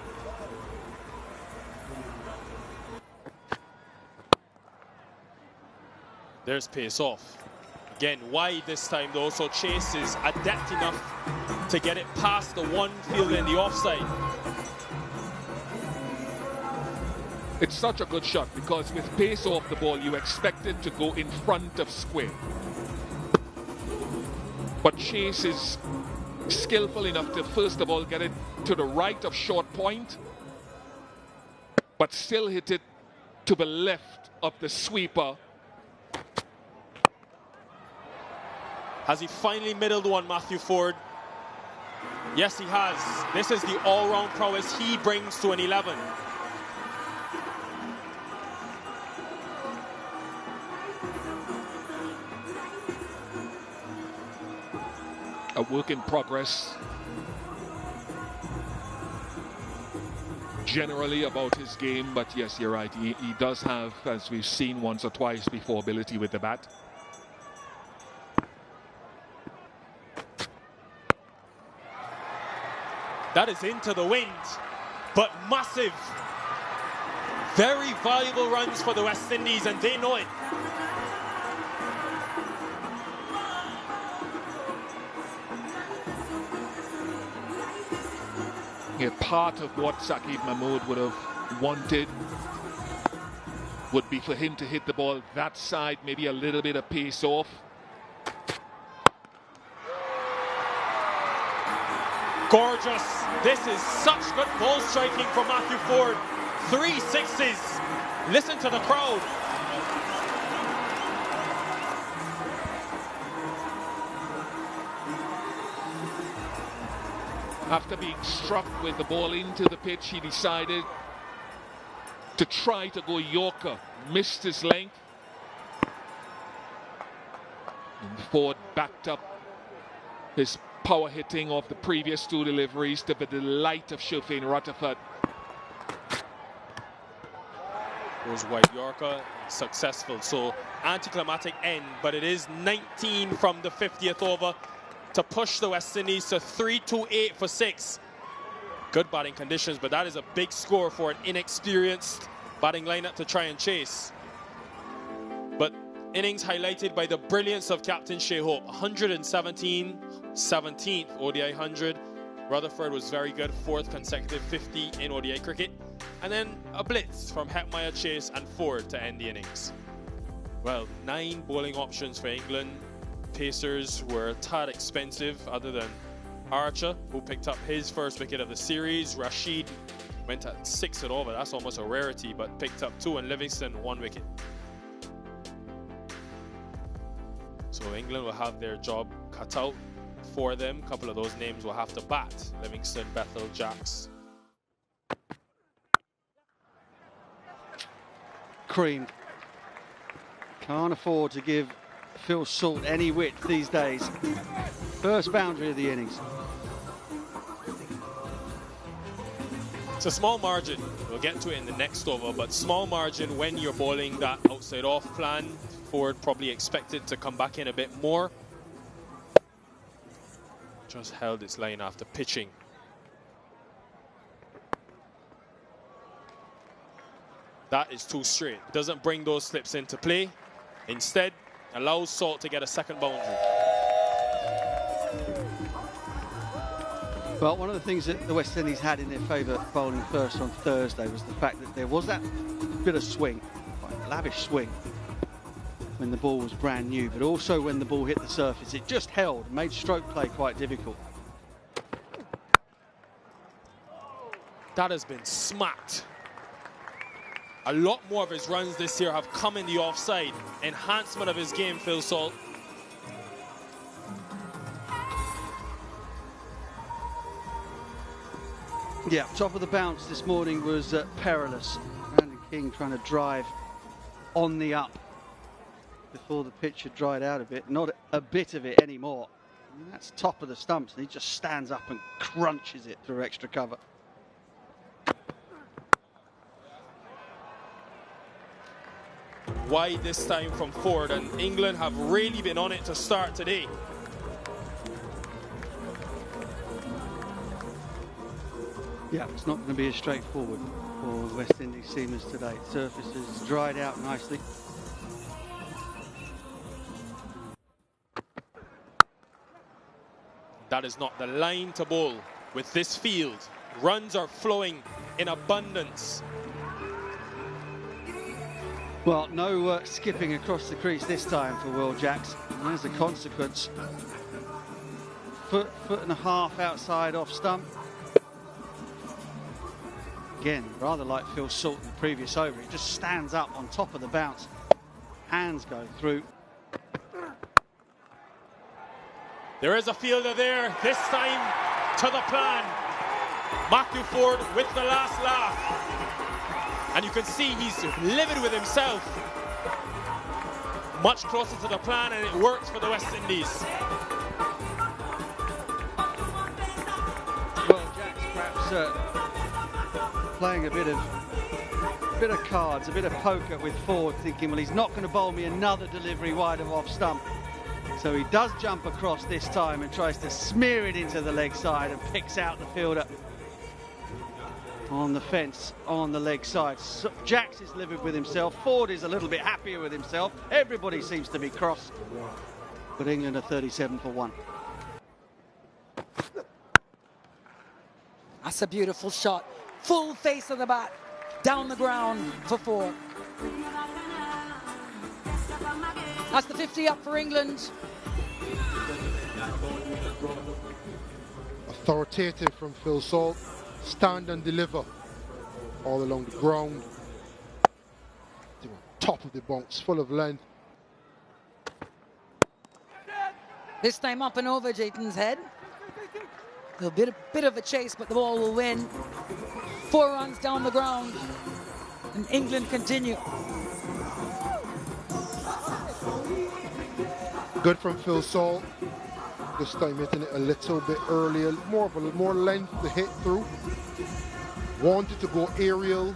There's pace off. Again, wide this time though, so Chase is adept enough to get it past the one fielder in the offside. It's such a good shot because with pace off the ball, you expect it to go in front of square. But Chase is skillful enough to first of all get it to the right of short point, but still hit it to the left of the sweeper. Has he finally middled one, Matthew Ford? Yes, he has. This is the all-round prowess he brings to an 11. A work in progress. Generally about his game, but yes, you're right. He does have, as we've seen once or twice before, ability with the bat. That is into the wind, but massive. Very valuable runs for the West Indies, and they know it. Yeah, part of what Saqib Mahmood would have wanted would be for him to hit the ball that side, maybe a little bit of pace off. Gorgeous. This is such good ball striking from Matthew Ford. 3 sixes. Listen to the crowd. After being struck with the ball into the pitch, he decided to try to go Yorker. Missed his length. And Ford backed up his power hitting of the previous two deliveries to the delight of Shufin Rutherford. Goes wide Yorker, successful. So anticlimactic end, but it is 19 from the 50th over to push the West Indies to 328 for 6. Good batting conditions, but that is a big score for an inexperienced batting lineup to try and chase. But innings highlighted by the brilliance of Captain Shea Hope. 117, 17th ODI 100. Rutherford was very good, 4th consecutive 50 in ODI cricket. And then a blitz from Hetmeyer, Chase and Ford to end the innings. Well, 9 bowling options for England. Pacers were a tad expensive other than Archer, who picked up his first wicket of the series. Rashid went at 6 at over. That's almost a rarity, but picked up 2, and Livingston 1 wicket. So England will have their job cut out for them. A couple of those names will have to bat. Livingston, Bethel, Jacks. Cream. Can't afford to give Phil Salt any width these days. First boundary of the innings. It's a small margin. We'll get to it in the next over, but small margin when you're bowling that outside off plan. Ford probably expected to come back in a bit more. Just held its line after pitching. That is too straight. Doesn't bring those slips into play. Instead, allows Salt to get a second boundary. Well, one of the things that the West Indies had in their favour bowling first on Thursday was the fact that there was that bit of swing, quite lavish swing, when the ball was brand new, but also when the ball hit the surface. It just held, made stroke play quite difficult. That has been smacked. A lot more of his runs this year have come in the offside. Enhancement of his game, Phil Salt. Yeah, top of the bounce this morning was perilous. Brandon King trying to drive on the up before the pitch had dried out a bit. Not a bit of it anymore. I mean, that's top of the stumps, and he just stands up and crunches it through extra cover. Wide this time from Ford, and England have really been on it to start today. Yeah, it's not going to be as straightforward for West Indies seamers today. Surface has dried out nicely. That is not the line to bowl with this field. Runs are flowing in abundance. Well, no skipping across the crease this time for Will Jacks. And as a consequence, foot and a half outside off stump. Again, rather like Phil Salt in the previous over. He just stands up on top of the bounce. Hands go through. There is a fielder there, this time to the plan. Matthew Ford with the last laugh. And you can see he's livid with himself. Much closer to the plan, and it works for the West Indies. Well, Jacks perhaps playing a bit of cards, a bit of poker with Ford, thinking, well, he's not going to bowl me another delivery wide of off stump. So he does jump across this time and tries to smear it into the leg side and picks out the fielder on the fence on the leg side. So Jacks is livid with himself. Ford is a little bit happier with himself. Everybody seems to be cross. But England are 37 for 1. That's a beautiful shot. Full face of the bat. Down the ground for Ford. That's the 50 up for England. Authoritative from Phil Salt. Stand and deliver all along the ground. They were top of the bounce, full of length. This time up and over Jayton's head. A bit of a chase, but the ball will win. 4 runs down the ground, and England continue. Good from Phil Salt. This time hitting it a little bit earlier, more length to hit through. Wanted to go aerial,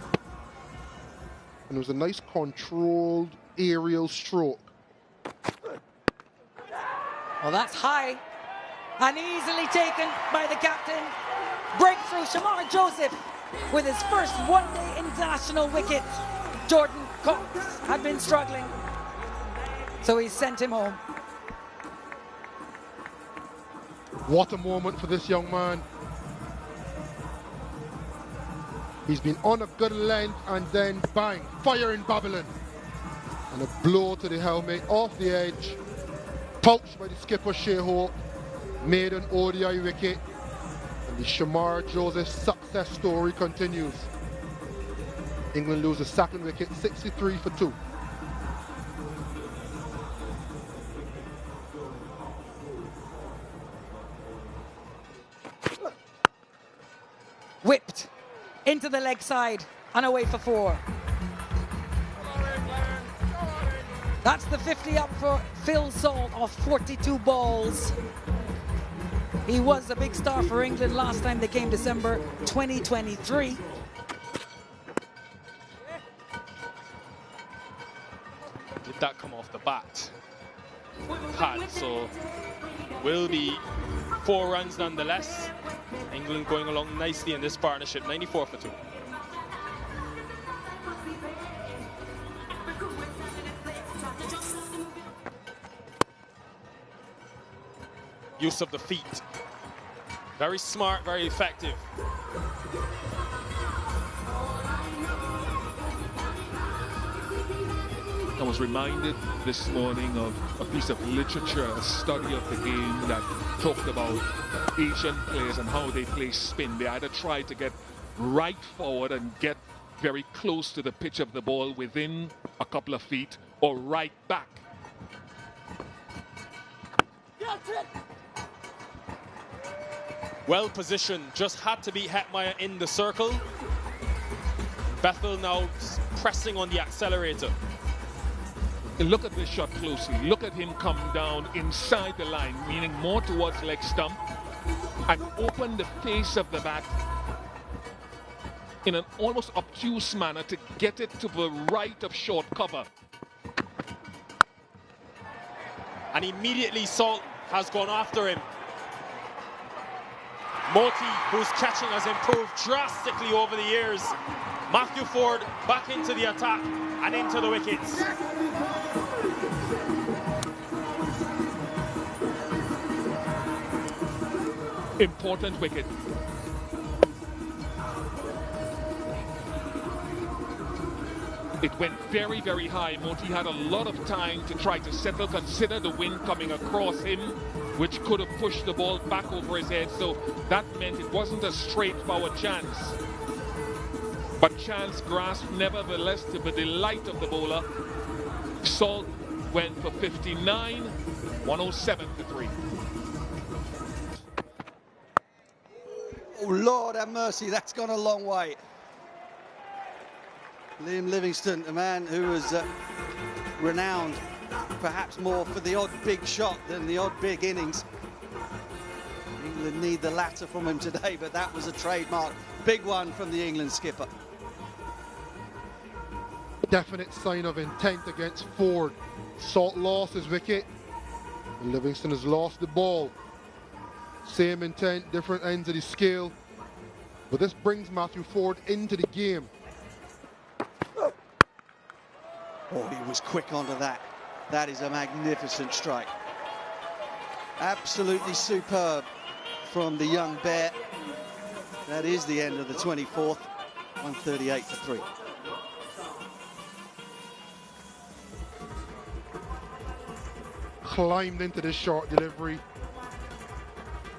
and it was a nice controlled aerial stroke. Well, that's high and easily taken by the captain. Breakthrough, Shamar Joseph with his first one-day international wicket. Jordan Cox had been struggling, so he sent him home. What a moment for this young man. He's been on a good length and then bang, fire in Babylon. And a blow to the helmet off the edge. Pouched by the skipper Shea Hope. Made an ODI wicket. And the Shamar Joseph success story continues. England lose the second wicket, 63 for 2. Whipped into the leg side and away for 4. That's the 50 up for Phil Salt off 42 balls. He was a big star for England last time they came December 2023. Did that come off the bat? Had, so will be 4 runs nonetheless. England going along nicely in this partnership, 94 for 2. Use of the feet. Very smart, very effective. I was reminded this morning of a piece of literature, a study of the game that talked about Asian players and how they play spin. They either try to get right forward and get very close to the pitch of the ball within a couple of feet, or right back. Well positioned, just had to beat Hetmeyer in the circle. Bethel now pressing on the accelerator. Look at this shot closely. Look at him come down inside the line, meaning more towards leg stump, and open the face of the bat in an almost obtuse manner to get it to the right of short cover. And immediately Salt has gone after him. Moti, whose catching has improved drastically over the years. Matthew Ford back into the attack and into the wickets. Important wicket. It went very, very high. Moti had a lot of time to try to settle, consider the wind coming across him, which could have pushed the ball back over his head. So that meant it wasn't a straightforward chance. But chance grasped nevertheless to the delight of the bowler. Salt went for 59, 107 for 3. Oh, Lord have mercy, that's gone a long way. Liam Livingstone, a man who was renowned perhaps more for the odd big shot than the odd big innings. England need the latter from him today, but that was a trademark big one from the England skipper. Definite sign of intent against Ford. Salt lost his wicket, and Livingstone has lost the ball. Same intent, different ends of the scale. But this brings Matthew Ford into the game. Oh, he was quick onto that. That is a magnificent strike. Absolutely superb from the young bear. That is the end of the 24th. 138 for 3. Climbed into this short delivery.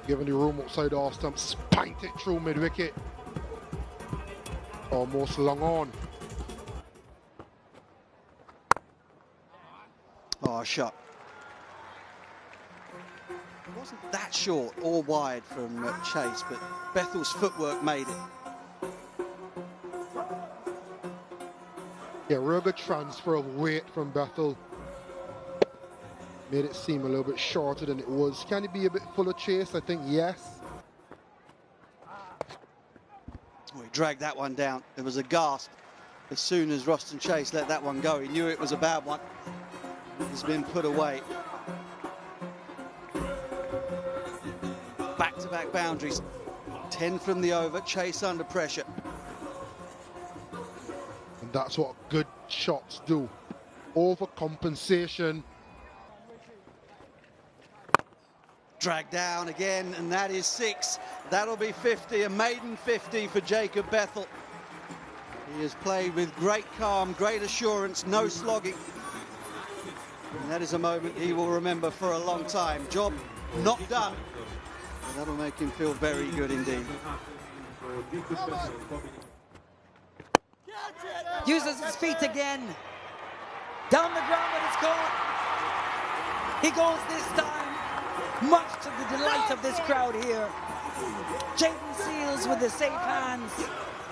Given the room outside off stump, spanked it through mid-wicket. Almost long on. Oh, shot. It wasn't that short or wide from Chase, but Bethel's footwork made it. Yeah, real good transfer of weight from Bethel. Made it seem a little bit shorter than it was. Can he be a bit full of chase? I think yes. Oh, he dragged that one down. There was a gasp as soon as Roston Chase let that one go. He knew it was a bad one. It's been put away. Back-to-back boundaries. 10 from the over. Chase under pressure. And that's what good shots do. Overcompensation. Dragged down again, and that is 6. That'll be 50, a maiden 50 for Jacob Bethel. He has played with great calm, great assurance, no slogging. And that is a moment he will remember for a long time. Job not done, but that'll make him feel very good indeed. Uses his feet again. Down the ground, but it's gone. He goes this time. Much to the delight of this crowd here. Jaden Seals with the safe hands,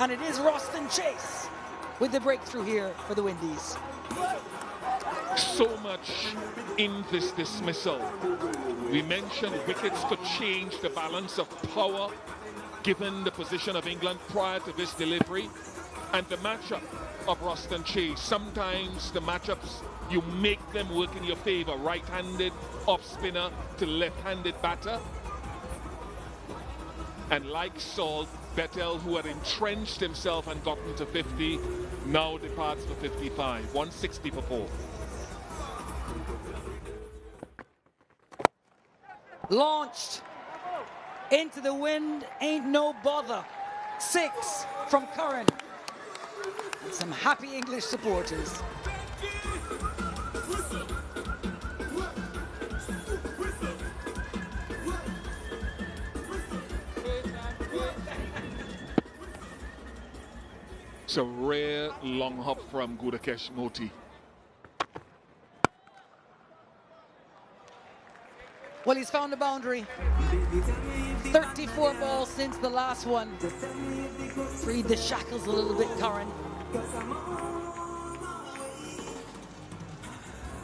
and it is Roston Chase with the breakthrough here for the Windies. So much in this dismissal. We mentioned wickets could change the balance of power given the position of England prior to this delivery, and the matchup of Roston Chase. Sometimes the matchups, you make them work in your favor. Right-handed off spinner to left-handed batter. And like Salt, Bethel, who had entrenched himself and gotten to 50, now departs for 55. 160 for 4. Launched into the wind, ain't no bother. 6 from Curran. And some happy English supporters. It's a rare long hop from Gudakesh Moti. Well, he's found a boundary. 34 balls since the last one. Freed the shackles a little bit, Curran.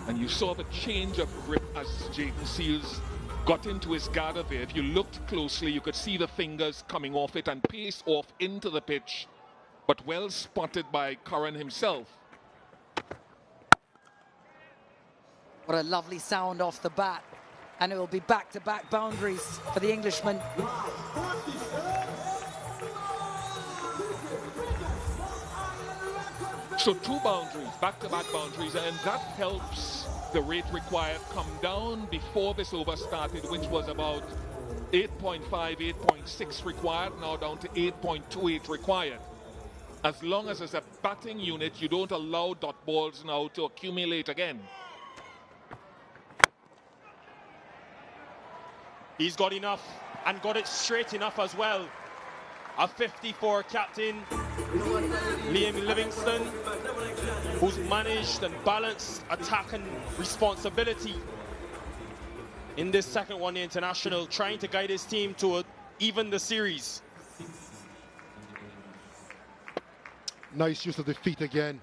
And you saw the change of grip as Jaden Seals got into his gather there. If you looked closely, you could see the fingers coming off it and pace off into the pitch. But well spotted by Curran himself. What a lovely sound off the bat. And it will be back-to-back boundaries for the Englishman. So 2 boundaries, back-to-back boundaries, and that helps the rate required come down before this over started, which was about 8.5, 8.6 required, now down to 8.28 required. As long as it's a batting unit, you don't allow dot balls now to accumulate again. He's got enough and got it straight enough as well. A 54 captain, Liam Livingston, who's managed and balanced attack and responsibility in this second one-day international, trying to guide his team to even the series. Nice use of the feet again.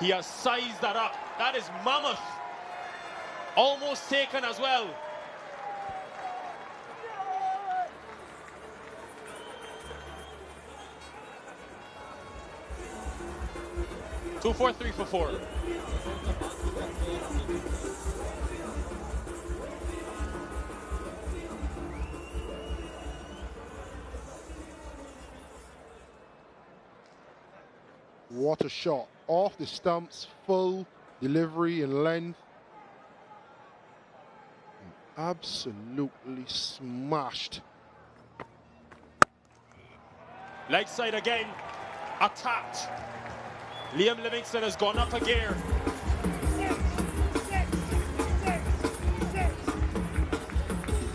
He has sized that up. That is mammoth. Almost taken as well. Two, 4, 3 for 4. What a shot. Off the stumps, full delivery and length. Absolutely smashed. Leg side again. Attacked. Liam Livingston has gone up a gear.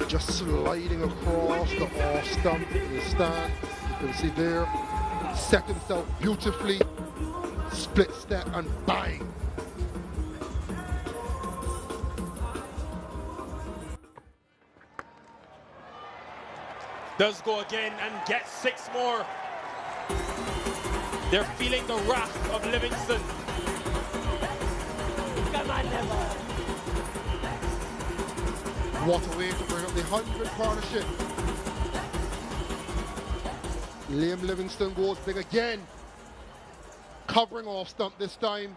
Just sliding across the off stump in the stand. You can see there. Set himself beautifully. Split step and bang. Does go again and gets 6 more. They're feeling the wrath of Livingston. What a way to bring up the 100 partnership. Liam Livingstone goes big again. Covering off stump this time.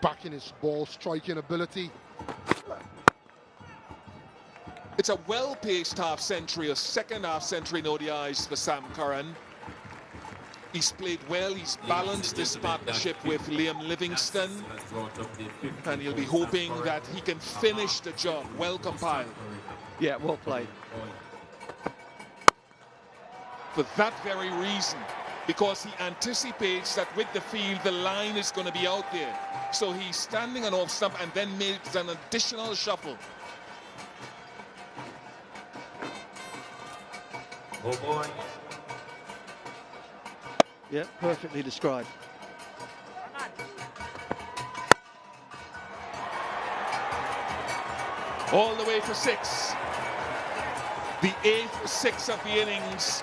Back in his ball striking ability. It's a well-paced half-century, a second half-century in ODIs for Sam Curran. He's played well, he's balanced this partnership with Liam Livingstone, and he'll be hoping that he can finish the job. Well compiled. Yeah, well played. For that very reason, because he anticipates that with the field, the line is going to be out there. So he's standing on off stump and then makes an additional shuffle. Oh boy. Yeah, perfectly described. All the way for 6. The 8th 6 of the innings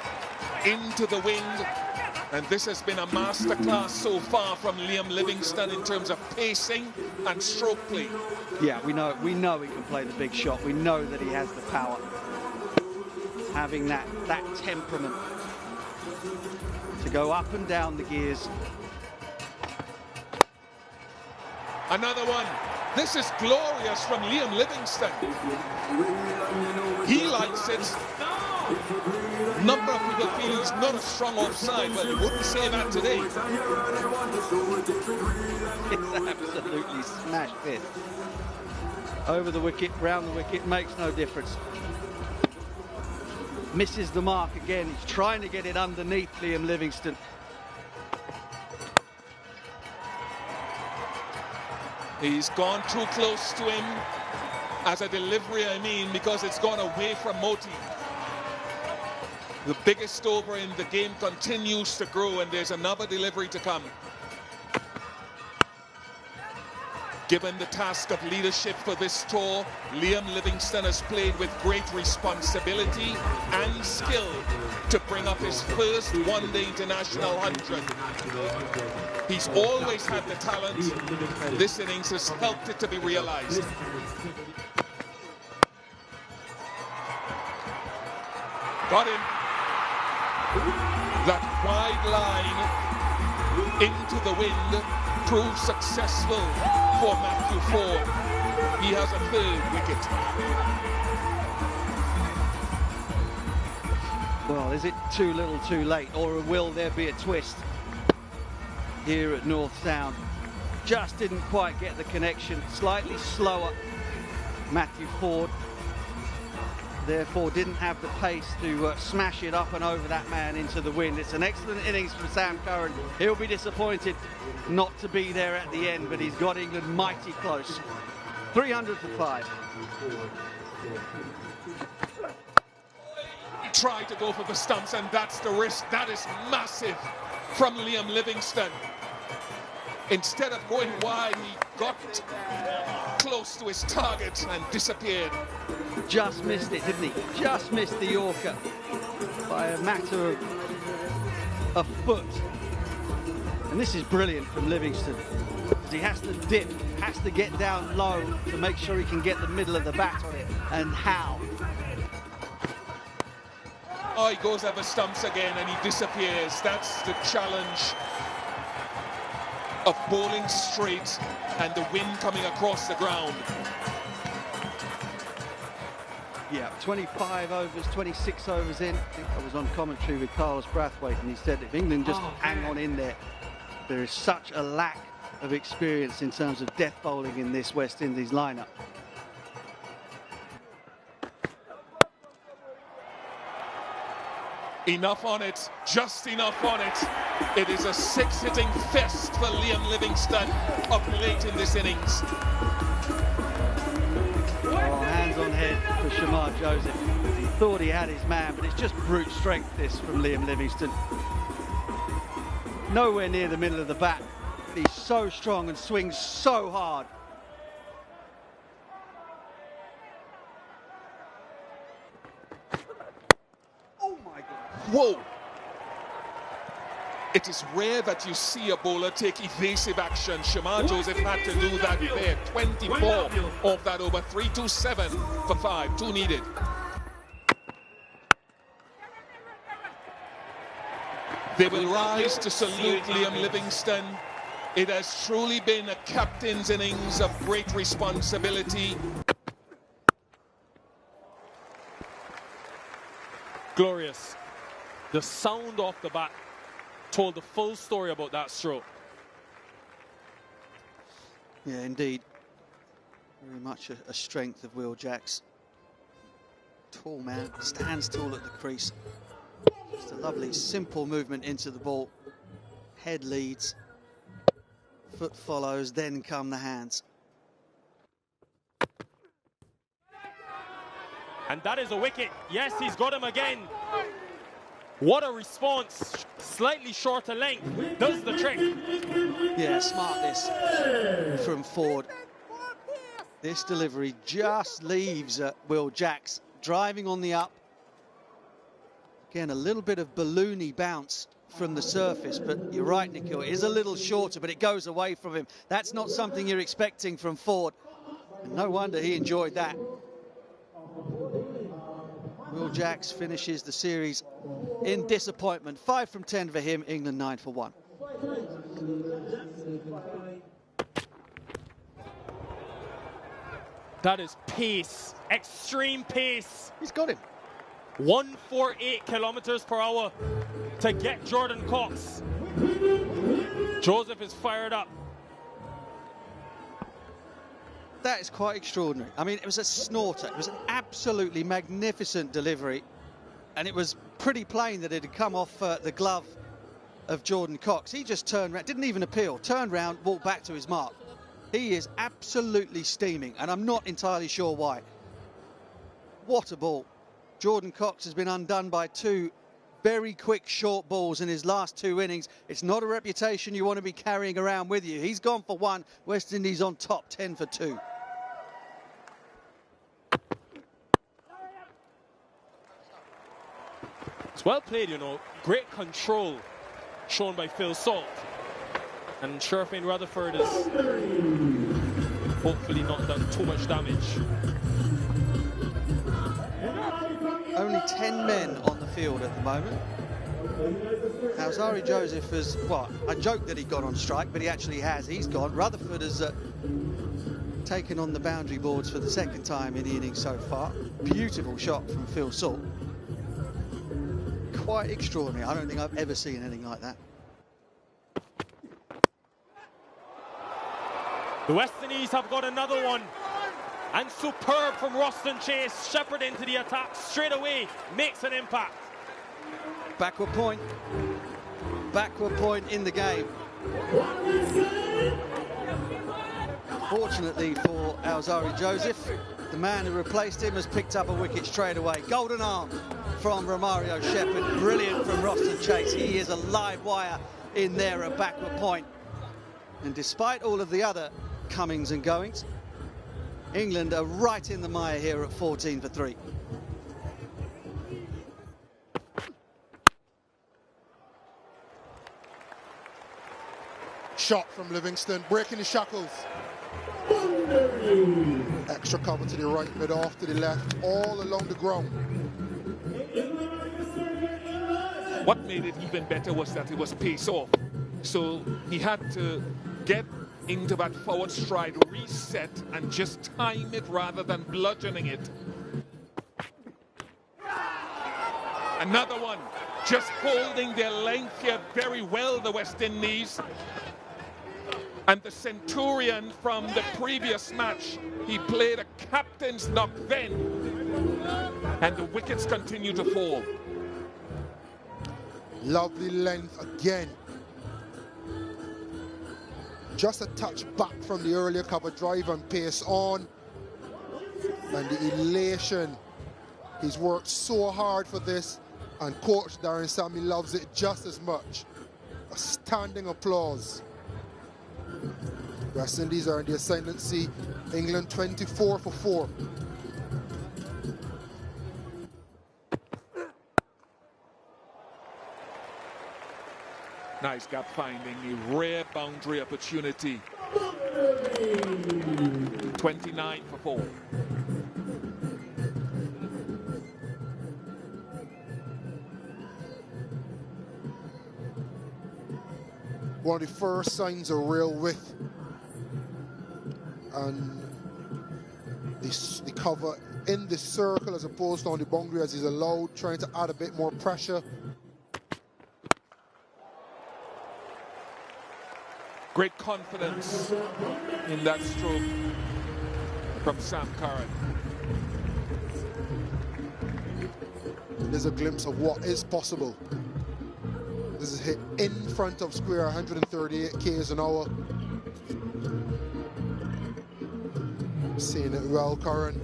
into the wind. And this has been a masterclass so far from Liam Livingstone in terms of pacing and stroke play. Yeah, we know he can play the big shot. We know that he has the power. Having that temperament to go up and down the gears. Another one. This is glorious from Liam Livingstone. He likes it. Number of people feel he's not a strong offside, but he wouldn't say that today. It's absolutely smashed this. Over the wicket, round the wicket, makes no difference. Misses the mark again. He's trying to get it underneath Liam Livingstone. He's gone too close to him. As a delivery, I mean, because it's gone away from Moti. The biggest over in the game continues to grow, and there's another delivery to come. Given the task of leadership for this tour, Liam Livingstone has played with great responsibility and skill to bring up his first one-day international 100. He's always had the talent. This innings has helped it to be realized. Got him. That wide line into the wind proved successful for Matthew Ford. He has a 3rd wicket. Well, is it too little too late, or will there be a twist here at North Sound? Just didn't quite get the connection. Slightly slower Matthew Ford. Therefore didn't have the pace to smash it up and over that man into the wind. It's an excellent innings from Sam Curran. He'll be disappointed not to be there at the end, but he's got England mighty close. 300 for 5. Try to go for the stumps, and that's the risk. That is massive from Liam Livingstone. Instead of going wide, he got close to his target and disappeared. Just missed it, didn't he? Just missed the Yorker by a matter of a foot. And this is brilliant from Livingstone. He has to dip, has to get down low to make sure he can get the middle of the bat on it. And how? Oh, he goes over stumps again and he disappears. That's the challenge of bowling straight and the wind coming across the ground. Yeah, 25 overs, 26 overs in. I think I was on commentary with Carlos Brathwaite, and he said if England just hang on in there, there is such a lack of experience in terms of death bowling in this West Indies lineup. Enough on it, just enough on it. It is a 6-hitting fest for Liam Livingstone up late in this innings. Oh, hands on head for Shamar Joseph. He thought he had his man, but it's just brute strength this from Liam Livingstone. Nowhere near the middle of the bat. He's so strong and swings so hard. Oh my God. Whoa. It is rare that you see a bowler take evasive action. Shamar Joseph had to do that there. 24 off that over. 3-2-7 for 5. 2 needed. They will rise to salute Liam Livingstone. It has truly been a captain's innings of great responsibility. Glorious. The sound off the bat told the full story about that stroke. Yeah, indeed. Very much a strength of Will Jacks. Tall man, stands tall at the crease. Just a lovely, simple movement into the ball. Head leads, foot follows, then come the hands. And that is a wicket. Yes, he's got him again. What a response. Slightly shorter length. Does the trick. Yeah, smart this from Ford. This delivery just leaves Will Jacks driving on the up. Again, a little bit of balloony bounce from the surface, but you're right, Nikhil, it is a little shorter, but it goes away from him. That's not something you're expecting from Ford. And no wonder he enjoyed that. Will Jacks finishes the series in disappointment. 5 from 10 for him, England 9 for 1. That is pace, extreme pace. He's got him. 148 kilometers per hour to get Jordan Cox. Joseph is fired up. That is quite extraordinary. I mean, it was a snorter. It was an absolutely magnificent delivery. And it was pretty plain that it had come off the glove of Jordan Cox. He just turned around, didn't even appeal, turned round, walked back to his mark. He is absolutely steaming, and I'm not entirely sure why. What a ball. Jordan Cox has been undone by 2 very quick short balls in his last 2 innings. It's not a reputation you want to be carrying around with you. He's gone for 1. West Indies on top, 10 for 2. It's well played, you know. Great control shown by Phil Salt. And Sherfane Rutherford has hopefully not done too much damage. Only 10 men on the field at the moment. Alzari Joseph has, well, I joked that he got on strike, but he actually has. He's gone. Rutherford has taken on the boundary boards for the 2nd time in the innings so far. Beautiful shot from Phil Salt. Quite extraordinary. I don't think I've ever seen anything like that. The West Indies have got another one. And superb from Roston Chase. Shepherd into the attack straight away. Makes an impact. Backward point. Backward point in the game. Fortunately for Alzari Joseph, the man who replaced him has picked up a wicket straight away. Golden arm from Romario Shepherd. Brilliant from Roston Chase. He is a live wire in there at backward point. And despite all of the other comings and goings, England are right in the mire here at 14 for 3. Shot from Livingstone, breaking the shackles. Extra cover to the right, mid off to the left, all along the ground. What made it even better was that it was pace off. So he had to get into that forward stride, reset, and just time it rather than bludgeoning it. Another one, just holding their length here very well, the West Indies. And the Centurion from the previous match, he played a captain's knock then. And the wickets continue to fall. Lovely length again. Just a touch back from the earlier cover drive and pace on. And the elation. He's worked so hard for this, and coach Darren Sammy loves it just as much. A standing applause. West Indies are in the ascendancy. England 24 for 4. Nice gap finding, a rare boundary opportunity. 29 for 4. One of the first signs of real width, and the cover in the circle as opposed to on the boundary as he's allowed, trying to add a bit more pressure. Great confidence in that stroke from Sam Curran. There's a glimpse of what is possible. This is hit in front of square, 138 k's an hour. Seeing it well, Curran.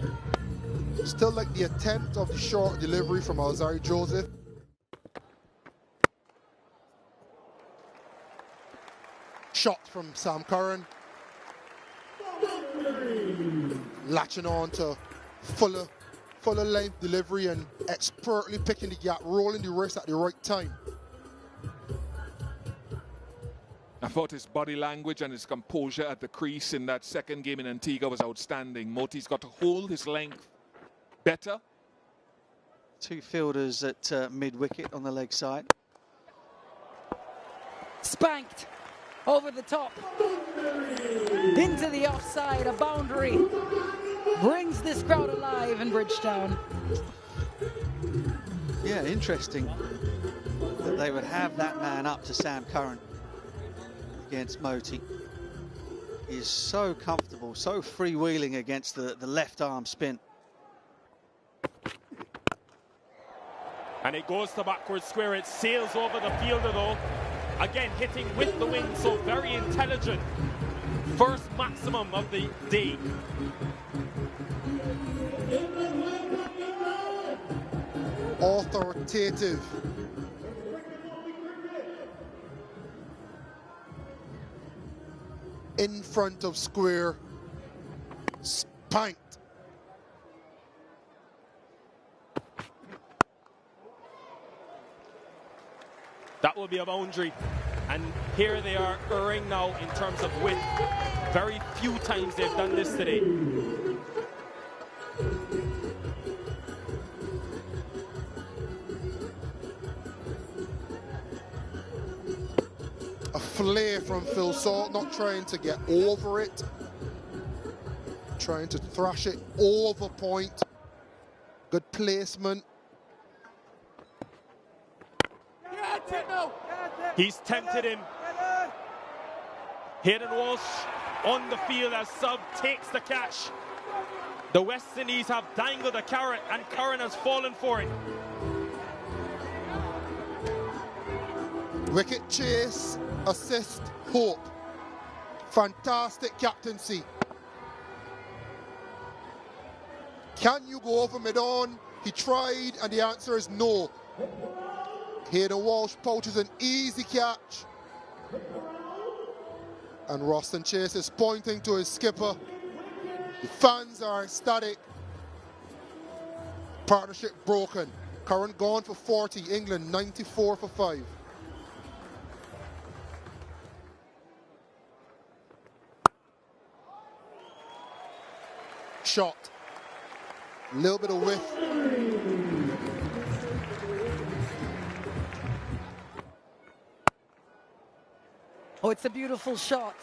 Still like the attempt of the short delivery from Alzari Joseph. Shot from Sam Curran. Latching on to fuller length delivery and expertly picking the gap, rolling the wrist at the right time. I thought his body language and his composure at the crease in that second game in Antigua was outstanding. Moti's got to hold his length better. Two fielders at mid-wicket on the leg side. Spanked over the top into the offside. A boundary brings this crowd alive in Bridgetown. Yeah, interesting that they would have that man up to Sam Curran against Moti. He is so comfortable, so freewheeling against the left arm spin. And it goes to backward square. It sails over the fielder though. Again, hitting with the wind, so very intelligent. First maximum of the day. Authoritative. In front of square. Spanked. That will be a boundary. And here they are erring now in terms of width. Very few times they've done this today. A flare from Phil Salt, not trying to get over it. Trying to thrash it over point. Good placement. He's tempted him. Hayden Walsh on the field as sub takes the catch. The West Indies have dangled a carrot and Curran has fallen for it. Wicket chase, assist, hope. Fantastic captaincy. Can you go over mid-on? He tried and the answer is no. Hayden Walsh pouches an easy catch. And Roston Chase is pointing to his skipper. The fans are ecstatic. Partnership broken. Curran gone for 40. England 94 for 5. Shot. A little bit of width. Oh, it's a beautiful shot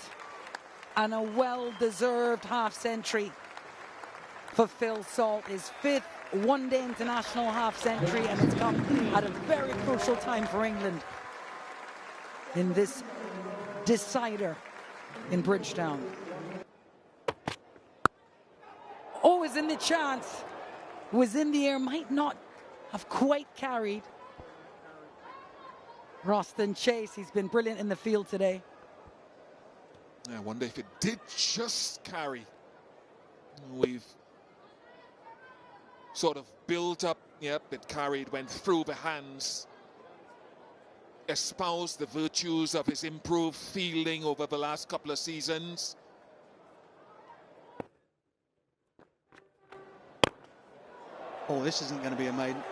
and a well-deserved half-century for Phil Salt. His 5th one-day international half-century, and it's come at a very crucial time for England in this decider in Bridgetown. Oh, is in the chance. Was in the air, might not have quite carried. Roston Chase, he's been brilliant in the field today. I wonder if it did just carry. We've sort of built up. Yep, it carried, went through the hands. Espoused the virtues of his improved fielding over the last couple of seasons. Oh, this isn't going to be a maiden.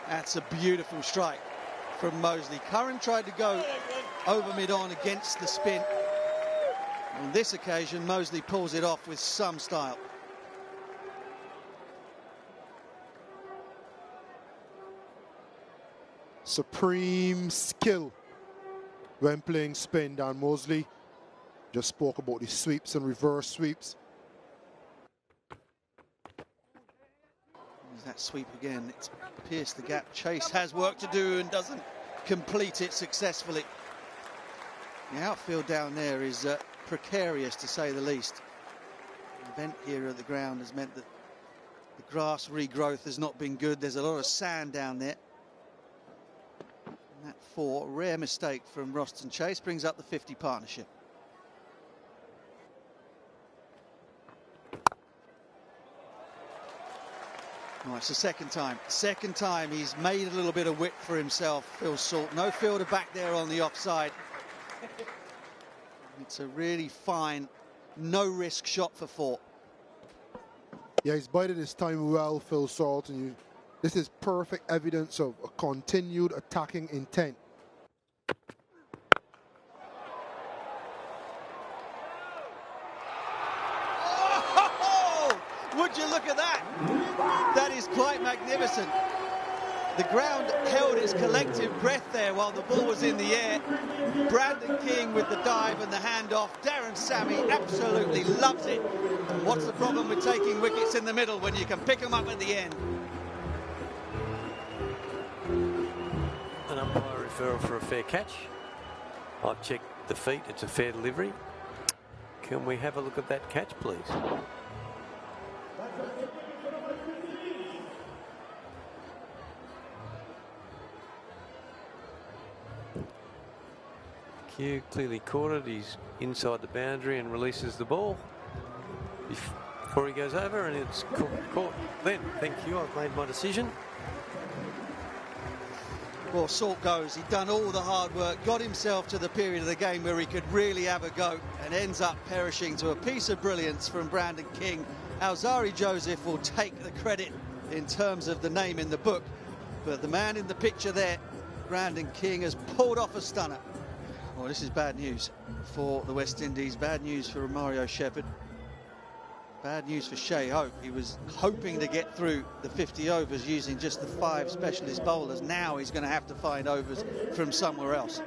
That's a beautiful strike from Mosley. Curran tried to go over mid-on against the spin. On this occasion, Mosley pulls it off with some style. Supreme skill when playing spin. Dan Mosley just spoke about the sweeps and reverse sweeps. There's that sweep again. It's pierced the gap. Chase has work to do and doesn't complete it successfully. The outfield down there is precarious, to say the least. The event here at the ground has meant that the grass regrowth has not been good. There's a lot of sand down there. And that 4, rare mistake from Roston Chase, brings up the 50 partnership. Oh, it's the second time. Second time he's made a little bit of width for himself, Phil Salt. No fielder back there on the offside. It's a really fine, no-risk shot for 4. Yeah, he's bided his time well, Phil Salt, and this is perfect evidence of a continued attacking intent. Oh, would you look at that? That is quite magnificent. The ground held its collective breath there while the ball was in the air. Brandon King with the dive and the handoff. Darren Sammy absolutely loves it. And what's the problem with taking wickets in the middle when you can pick them up at the end? An umpire referral for a fair catch. I've checked the feet. It's a fair delivery. Can we have a look at that catch, please? Q clearly caught it. He's inside the boundary and releases the ball before he goes over, and it's caught. Then, thank you, I've made my decision. Well, Salt goes. He'd done all the hard work, got himself to the period of the game where he could really have a go, and ends up perishing to a piece of brilliance from Brandon King. Alzari Joseph will take the credit in terms of the name in the book, but the man in the picture there, Brandon King, has pulled off a stunner. Well, this is bad news for the West Indies. Bad news for Mario Shepherd. Bad news for Shea Hope. He was hoping to get through the 50 overs using just the 5 specialist bowlers. Now he's going to have to find overs from somewhere else.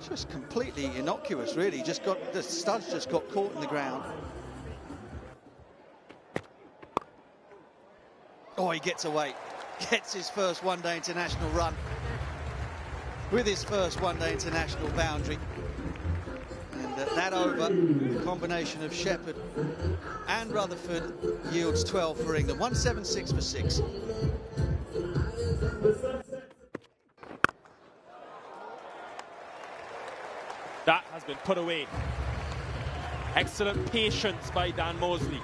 Just completely innocuous, really. Just got the studs just got caught in the ground. Oh, he gets away. Gets his first one-day international run with his first one-day international boundary. And that over, the combination of Shepherd and Rutherford yields 12 for England. 176 for 6. That has been put away. Excellent patience by Dan Mosley.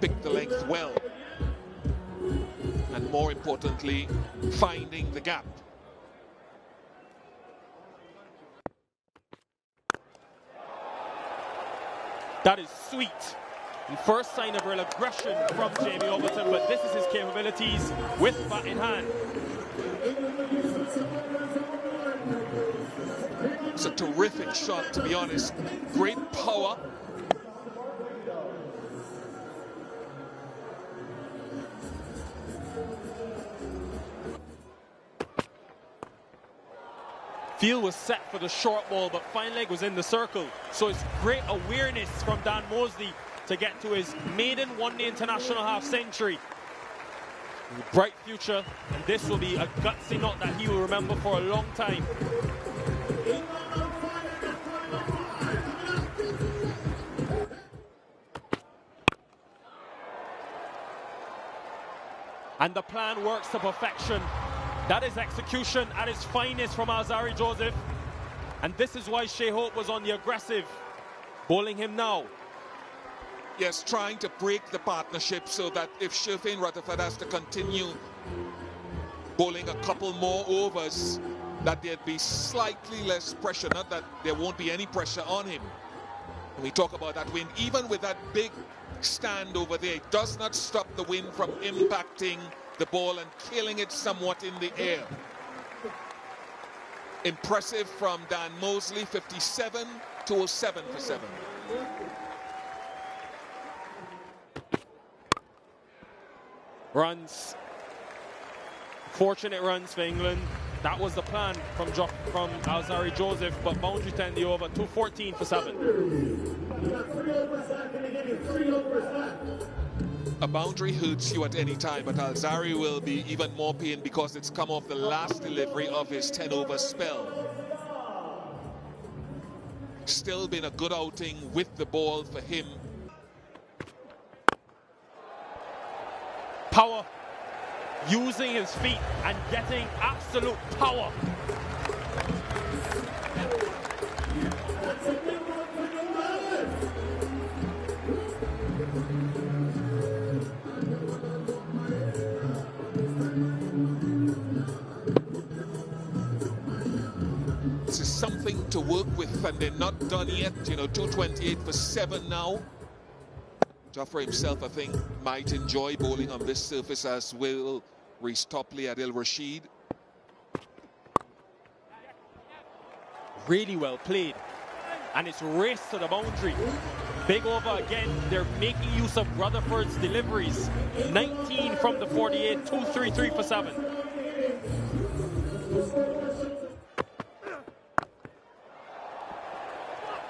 Picked the length well, and more importantly, finding the gap. That is sweet. And first sign of real aggression from Jamie Overton, but this is his capabilities with bat in hand. It's a terrific shot, to be honest. Great power. Field was set for the short ball, but fine leg was in the circle. So it's great awareness from Dan Mosley to get to his maiden one-day international half-century. Bright future, and this will be a gutsy knot that he will remember for a long time. And the plan works to perfection. That is execution at its finest from Alzari Joseph. And this is why Shea Hope was on the aggressive, bowling him now. Yes, trying to break the partnership so that if Shafin Rutherford has to continue bowling a couple more overs, that there'd be slightly less pressure, not that there won't be any pressure on him. And we talk about that win, even with that big stand over there. It does not stop the wind from impacting the ball and killing it somewhat in the air. Impressive from Dan Mosley, 57 to 07 for 7. Runs. Fortunate runs for England. That was the plan from Alzari Joseph, but boundary to end the over, 214 for 7. A boundary hurts you at any time, but Alzari will be even more pained because it's come off the last delivery of his 10-over spell. Still been a good outing with the ball for him. Power. Using his feet and getting absolute power. This is something to work with, and they're not done yet. You know, 228 for 7 now. Jofra himself, I think, might enjoy bowling on this surface, as will Reece Topley, Adil Rashid. Really well played. And it's race to the boundary. Big over again. They're making use of Rutherford's deliveries. 19 from the 48, 233 for 7.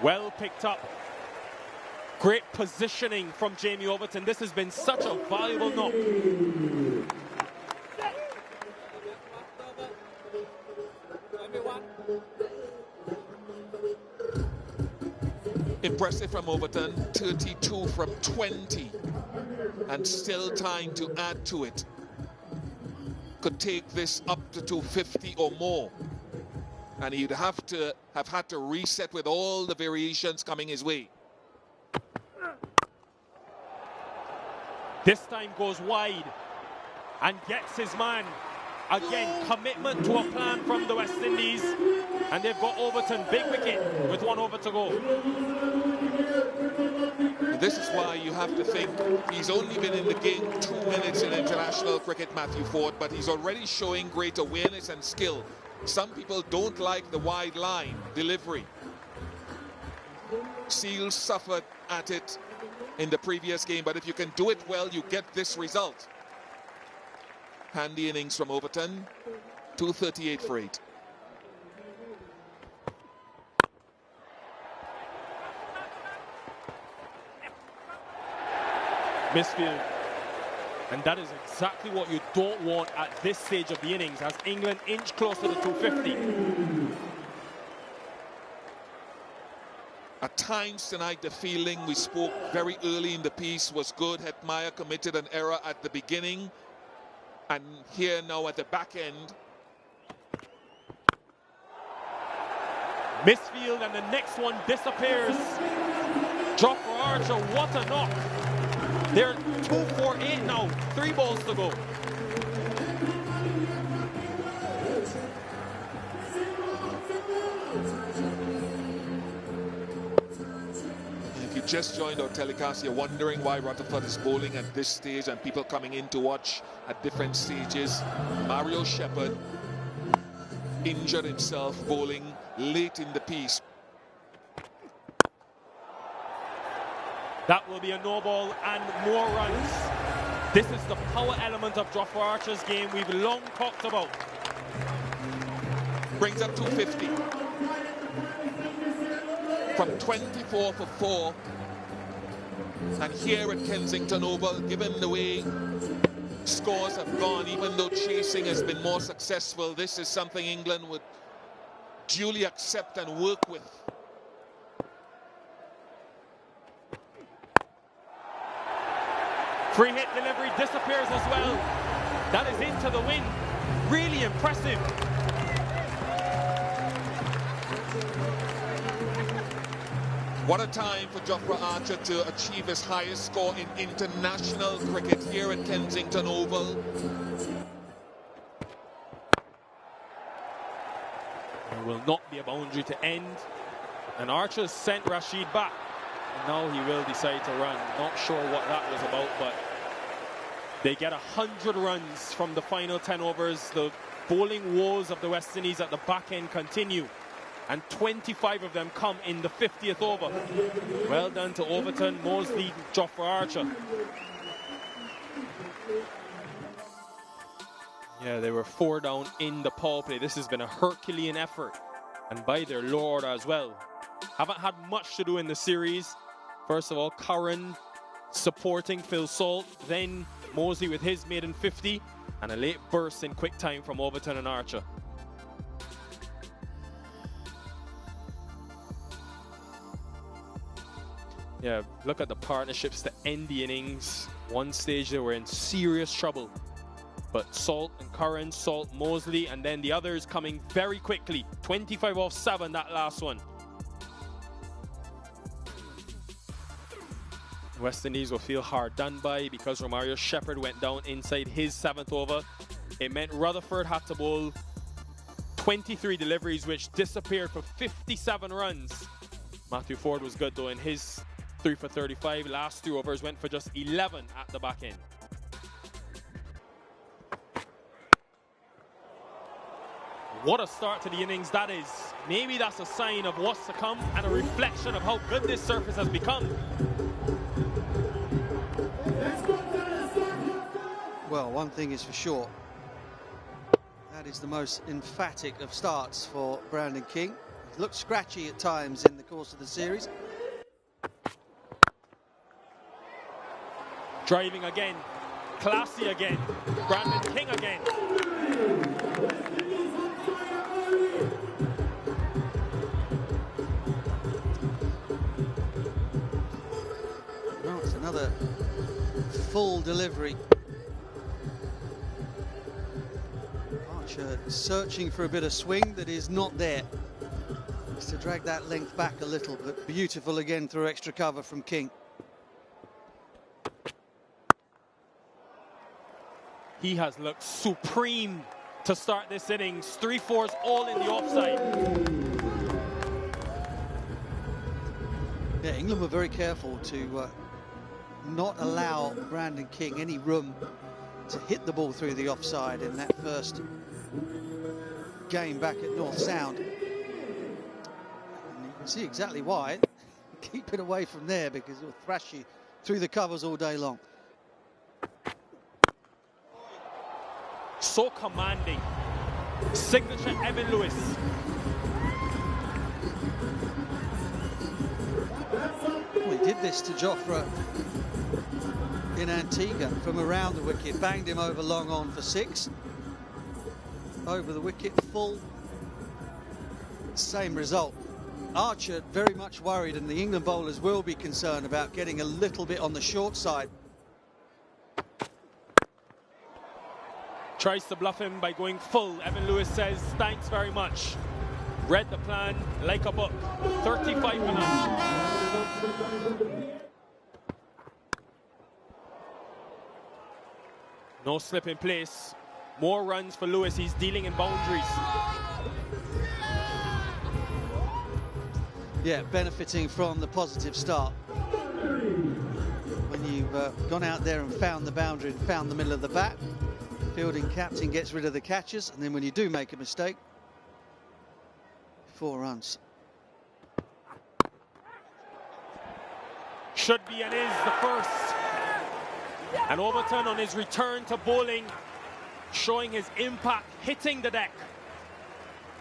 Well picked up. Great positioning from Jamie Overton. This has been such a valuable knock. Impressive from Overton, 32 from 20. And still time to add to it. Could take this up to 250 or more. And he'd have had to reset with all the variations coming his way. This time goes wide and gets his man. Again, commitment to a plan from the West Indies. And they've got Overton, big wicket, with 1 over to go. This is why you have to think he's only been in the game 2 minutes in international cricket, Matthew Ford, but he's already showing great awareness and skill. Some people don't like the wide line delivery. Seals suffered at it in the previous game, but if you can do it well, you get this result. Handy innings from Overton, 238 for 8. Misfield. And that is exactly what you don't want at this stage of the innings, as England inch closer to 250. At times tonight, the feeling we spoke very early in the piece was good. Hetmeyer committed an error at the beginning. And here now at the back end. Misfield, and the next one disappears. Jofra Archer, what a knock. They're 2 for 8 now, 3 balls to go. If you just joined our telecast, you're wondering why Rutherford is bowling at this stage and people coming in to watch at different stages. Mario Shepherd injured himself bowling late in the piece. That will be a no ball and more runs. This is the power element of Jofra Archer's game we've long talked about. Brings up 250. From 24 for 4. And here at Kensington Oval, given the way scores have gone, even though chasing has been more successful, this is something England would duly accept and work with. Free hit delivery disappears as well. That is into the wind. Really impressive. What a time for Jofra Archer to achieve his highest score in international cricket here at Kensington Oval. There will not be a boundary to end. And Archer sent Rashid back. Now he will decide to run. Not sure what that was about, but they get 100 runs from the final 10 overs. The bowling woes of the West Indies at the back end continue, and 25 of them come in the 50th over. Well done to Overton, Mosley, Jofra Archer. Yeah, they were 4 down in the power play. This has been a Herculean effort, and by their lord as well. Haven't had much to do in the series. First of all, Curran supporting Phil Salt, then Mosley with his maiden 50, and a late burst in quick time from Overton and Archer. Yeah, look at the partnerships to end the innings. One stage they were in serious trouble, but Salt and Curran, Salt, Mosley, and then the others coming very quickly. 25 off 7, that last one. West Indies will feel hard done by because Romario Shepherd went down inside his 7th over. It meant Rutherford had to bowl 23 deliveries, which disappeared for 57 runs. Matthew Ford was good though in his 3 for 35. Last 2 overs went for just 11 at the back end. What a start to the innings that is. Maybe that's a sign of what's to come and a reflection of how good this surface has become. Well, one thing is for sure. That is the most emphatic of starts for Brandon King. He looked scratchy at times in the course of the series. Driving again. Classy again. Brandon King again. Well, it's another full delivery. Archer searching for a bit of swing that is not there. Just to drag that length back a little, but beautiful again through extra cover from King. He has looked supreme to start this innings. 3 fours all in the offside. Yeah, England were very careful to not allow Brandon King any room to hit the ball through the offside in that first game back at North Sound. And you can see exactly why. Keep it away from there because it'll thrash you through the covers all day long. So commanding. Signature Evan Lewis. Well, he did this to Jofra in Antigua from around the wicket, banged him over long on for 6. Over the wicket, full. Same result. Archer very much worried, and the England bowlers will be concerned about getting a little bit on the short side. Tries to bluff him by going full. Evan Lewis says, thanks very much. Read the plan like a book. 35 for now. No slip in place. More runs for Lewis. He's dealing in boundaries. Yeah, benefiting from the positive start. When you've gone out there and found the boundary and found the middle of the bat, fielding captain gets rid of the catches, and then when you do make a mistake, 4 runs. Should be and is the first. And Overton on his return to bowling, showing his impact, hitting the deck.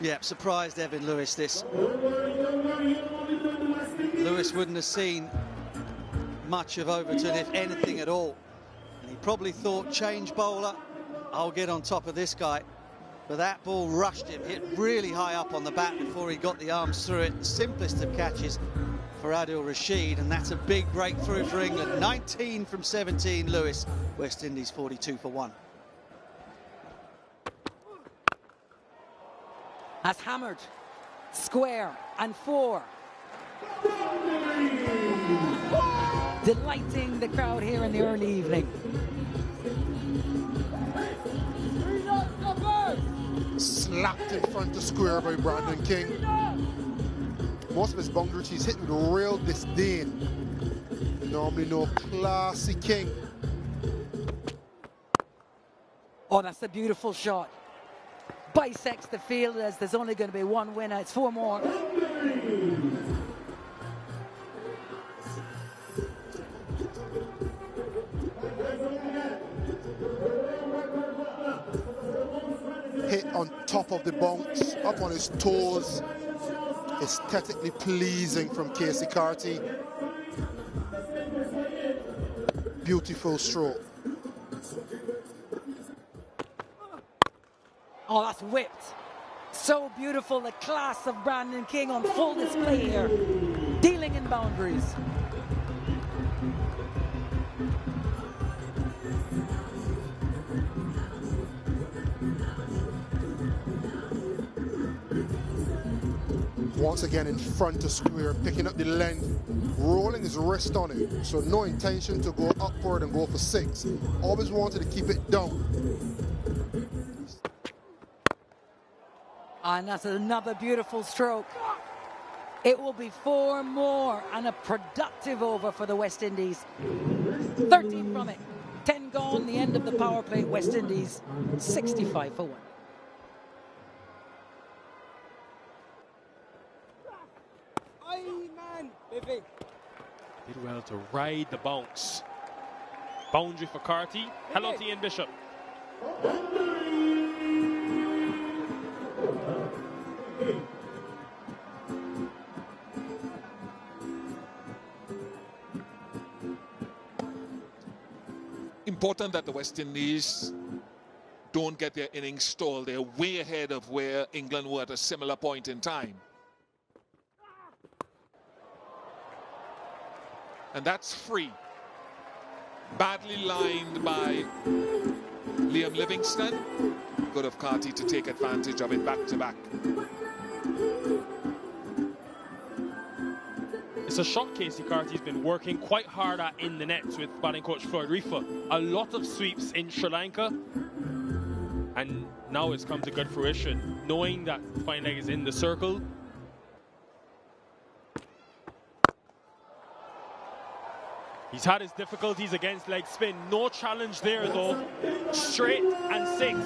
Yeah, surprised Evan Lewis this. Lewis wouldn't have seen much of Overton, if anything at all. And he probably thought, change bowler, I'll get on top of this guy. But that ball rushed him, hit really high up on the bat before he got the arms through it. The simplest of catches for Adil Rashid, and that's a big breakthrough for England. 19 from 17, Lewis. West Indies 42 for 1. Has hammered, square and 4. Delighting the crowd here in the early evening. Slapped in front of square by Brandon King. most of his boundaries he's hit with real disdain. Normally no classy king. Oh, that's a beautiful shot. Bisects the fielders. There's only going to be one winner. It's 4 more. Hit on top of the bounce, up on his toes. Aesthetically pleasing from Keacy Carty. Beautiful stroke. Oh, that's whipped. So beautiful, the class of Brandon King on full display here. Dealing in boundaries. Once again in front of square, picking up the length, rolling his wrist on it. So no intention to go upward and go for 6. Always wanted to keep it down. And that's another beautiful stroke. It will be 4 more and a productive over for the West Indies. 13 from it. 10 gone, the end of the power play. West Indies 65 for 1. Did well to ride the bounce. Boundary for Carty. Hello to Ian Bishop. Important that the West Indies don't get their innings stalled. They're way ahead of where England were at a similar point in time. And that's free. Badly lined by Liam Livingston. Good of Carty to take advantage of it back to back. It's a shot Keacy Carty's been working quite hard at in the nets with batting coach Floyd Reefer. A lot of sweeps in Sri Lanka. And now it's come to good fruition. Knowing that fine leg is in the circle. He's had his difficulties against leg spin. No challenge there though. Straight and 6.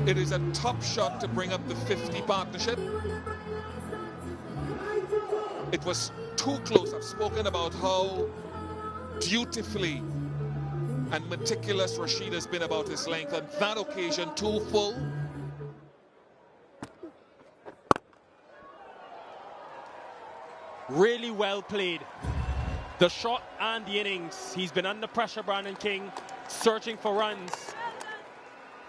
It is a top shot to bring up the 50 partnership. It was too close. I've spoken about how dutifully and meticulous Rashid has been about his length. On that occasion, too full. Really well played. The shot and the innings. He's been under pressure, Brandon King, searching for runs.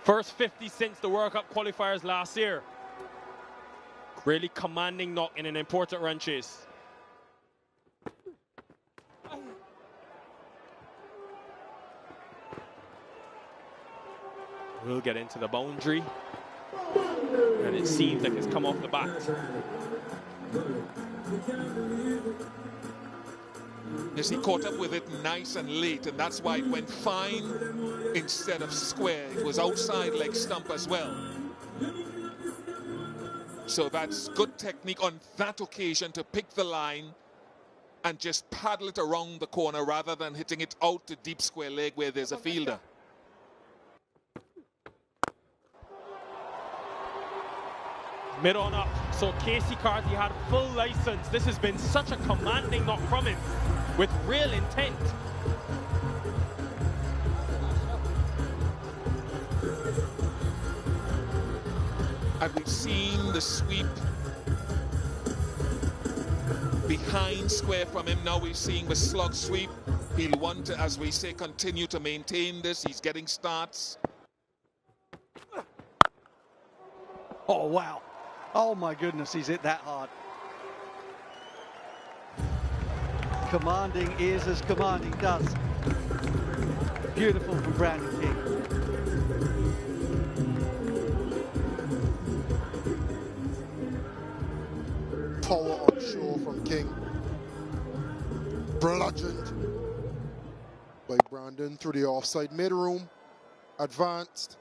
First 50 since the World Cup qualifiers last year. Really commanding knock in an important run chase. We'll get into the boundary. And it seems like it's come off the bat. Yes, he caught up with it nice and late, and that's why it went fine instead of square. It was outside leg stump as well. So that's good technique on that occasion to pick the line and just paddle it around the corner rather than hitting it out to deep square leg where there's a fielder. Mid on up, so Keacy Carty had full license. This has been such a commanding knock from him with real intent. And we've seen the sweep behind square from him. Now we're seeing the slug sweep. He'll want to, as we say, continue to maintain this. He's getting starts. Oh, wow. Oh, my goodness, he's hit that hard. Commanding is as commanding does. Beautiful from Brandon King. Power on show from King. Bludgeoned by Brandon through the offside mid-room. Advanced.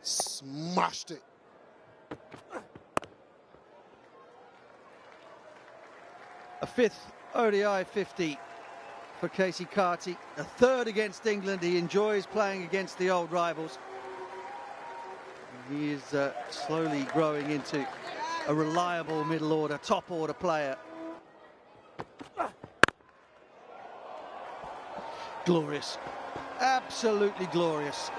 Smashed it. A 5th ODI 50 for Keacy Carty. A 3rd against England. He enjoys playing against the old rivals. He is slowly growing into a reliable middle order, top order player. Glorious. Absolutely glorious.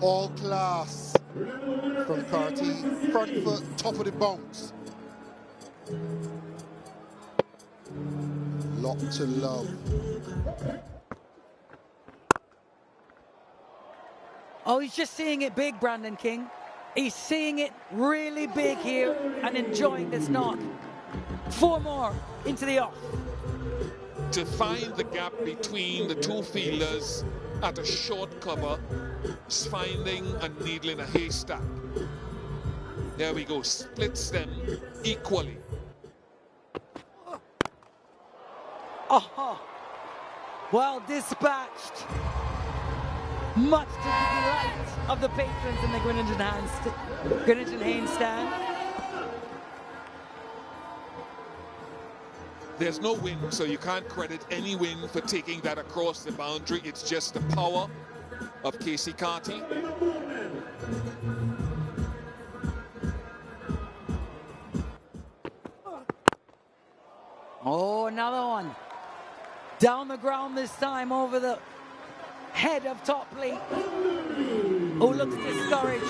All class from Carty. Front foot, top of the bounce. Lot to love. Oh, he's just seeing it big, Brandon King. He's seeing it really big here and enjoying this knock. 4 more into the off. To find the gap between the two fielders at a short cover is finding a needle in a haystack. There we go, splits them equally. Oh, well dispatched. Much to the delight of the patrons in the Greenwich and Haynes stand. There's no win, so you can't credit any win for taking that across the boundary. It's just the power of Keacy Carty. Oh, another one. Down the ground this time over the head of Topley, who looks discouraged.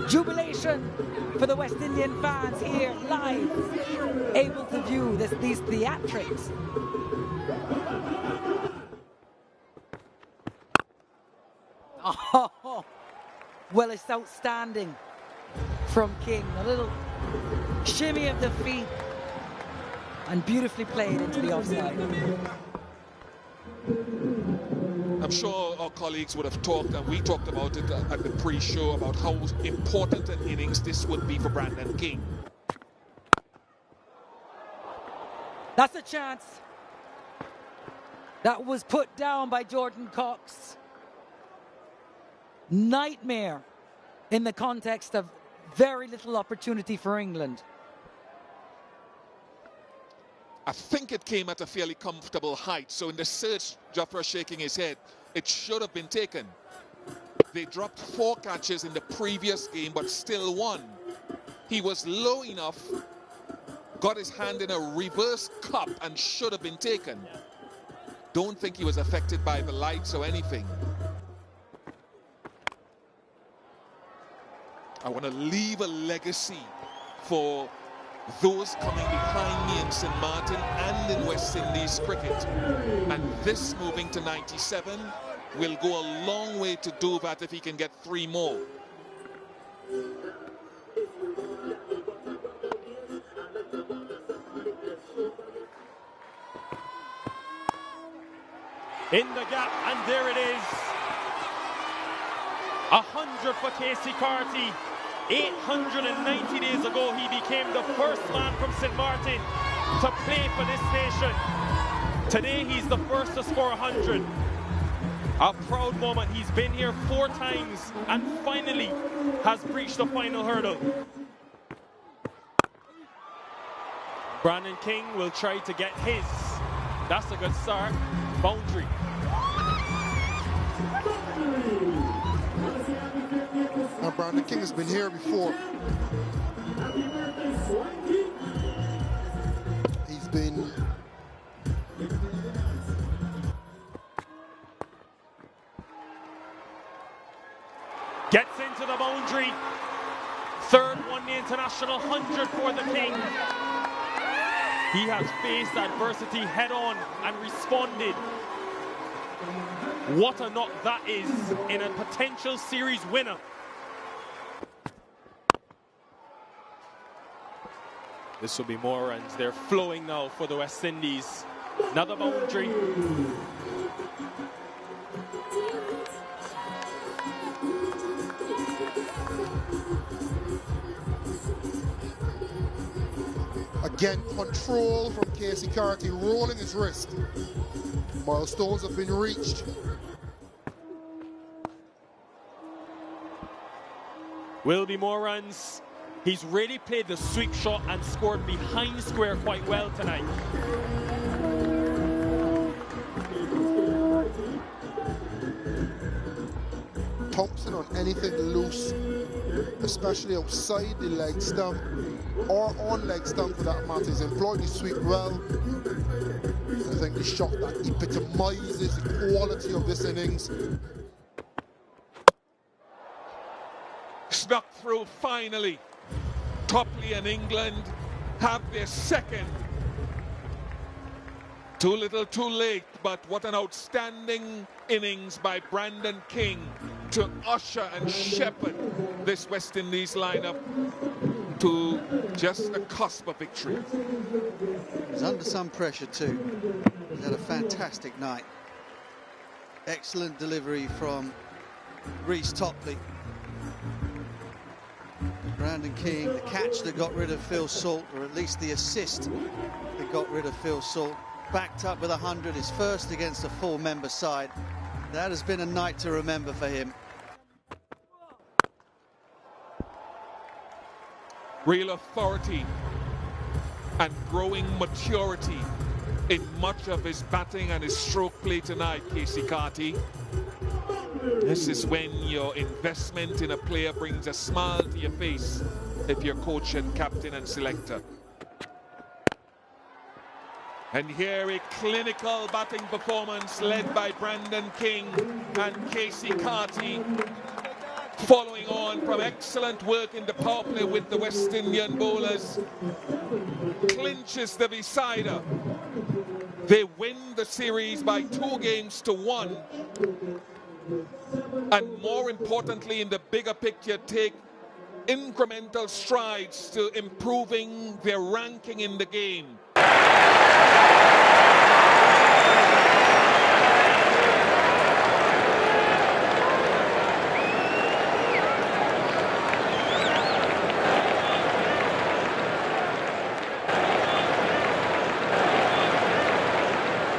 Jubilation for the West Indian fans here live, able to view these theatrics. Oh, well, it's outstanding from King. A little shimmy of the feet and beautifully played into the offside. I'm sure our colleagues would have talked, and we talked about it at the pre-show, about how important an innings this would be for Brandon King. That's a chance. That was put down by Jordan Cox. Nightmare in the context of very little opportunity for England. I think it came at a fairly comfortable height, so in the search, Jafra shaking his head, it should have been taken. They dropped 4 catches in the previous game, but still won. He was low enough, got his hand in a reverse cup, and should have been taken. Don't think he was affected by the lights or anything. I want to leave a legacy for those coming behind me in St. Martin and in West Indies cricket. And this moving to 97 will go a long way to do that if he can get 3 more. In the gap, and there it is. 100 for Keacy Carty. 890 days ago, he became the first man from St. Martin to play for this nation. Today, he's the first to score 100. A proud moment. He's been here 4 times and finally has breached the final hurdle. Brandon King will try to get his. That's a good start. Boundary. Now Brandon King has been here before. He's been Gets into the boundary. 3rd one-day international 100 for the King. He has faced adversity head-on and responded. What a knock that is in a potential series winner. This will be more runs. They're flowing now for the West Indies. Another boundary. again control from Keacy Carty rolling his wrist. Milestones have been reached. Will be more runs. He's really played the sweep shot and scored behind square quite well tonight. Thompson on anything loose, especially outside the leg stump or on leg stump for that matter. He's employed the sweep well. I think the shot that epitomizes the quality of this innings. Snuck through finally. Topley and England have their second. Too little, too late, but what an outstanding innings by Brandon King to usher and shepherd this West Indies lineup to just a cusp of victory. He's under some pressure too. He's had a fantastic night. Excellent delivery from Reece Topley. Brandon King, the catch that got rid of Phil Salt, or at least the assist that got rid of Phil Salt. Backed up with 100, his first against a full member side. That has been a night to remember for him. Real authority and growing maturity in much of his batting and his stroke play tonight, Keacy Carty. This is when your investment in a player brings a smile to your face if you're coach and captain and selector. And here a clinical batting performance led by Brandon King and Keacy Carty, following on from excellent work in the power play with the West Indian bowlers. Clinches the decider. They win the series by 2-1. And more importantly, in the bigger picture, take incremental strides to improving their ranking in the game.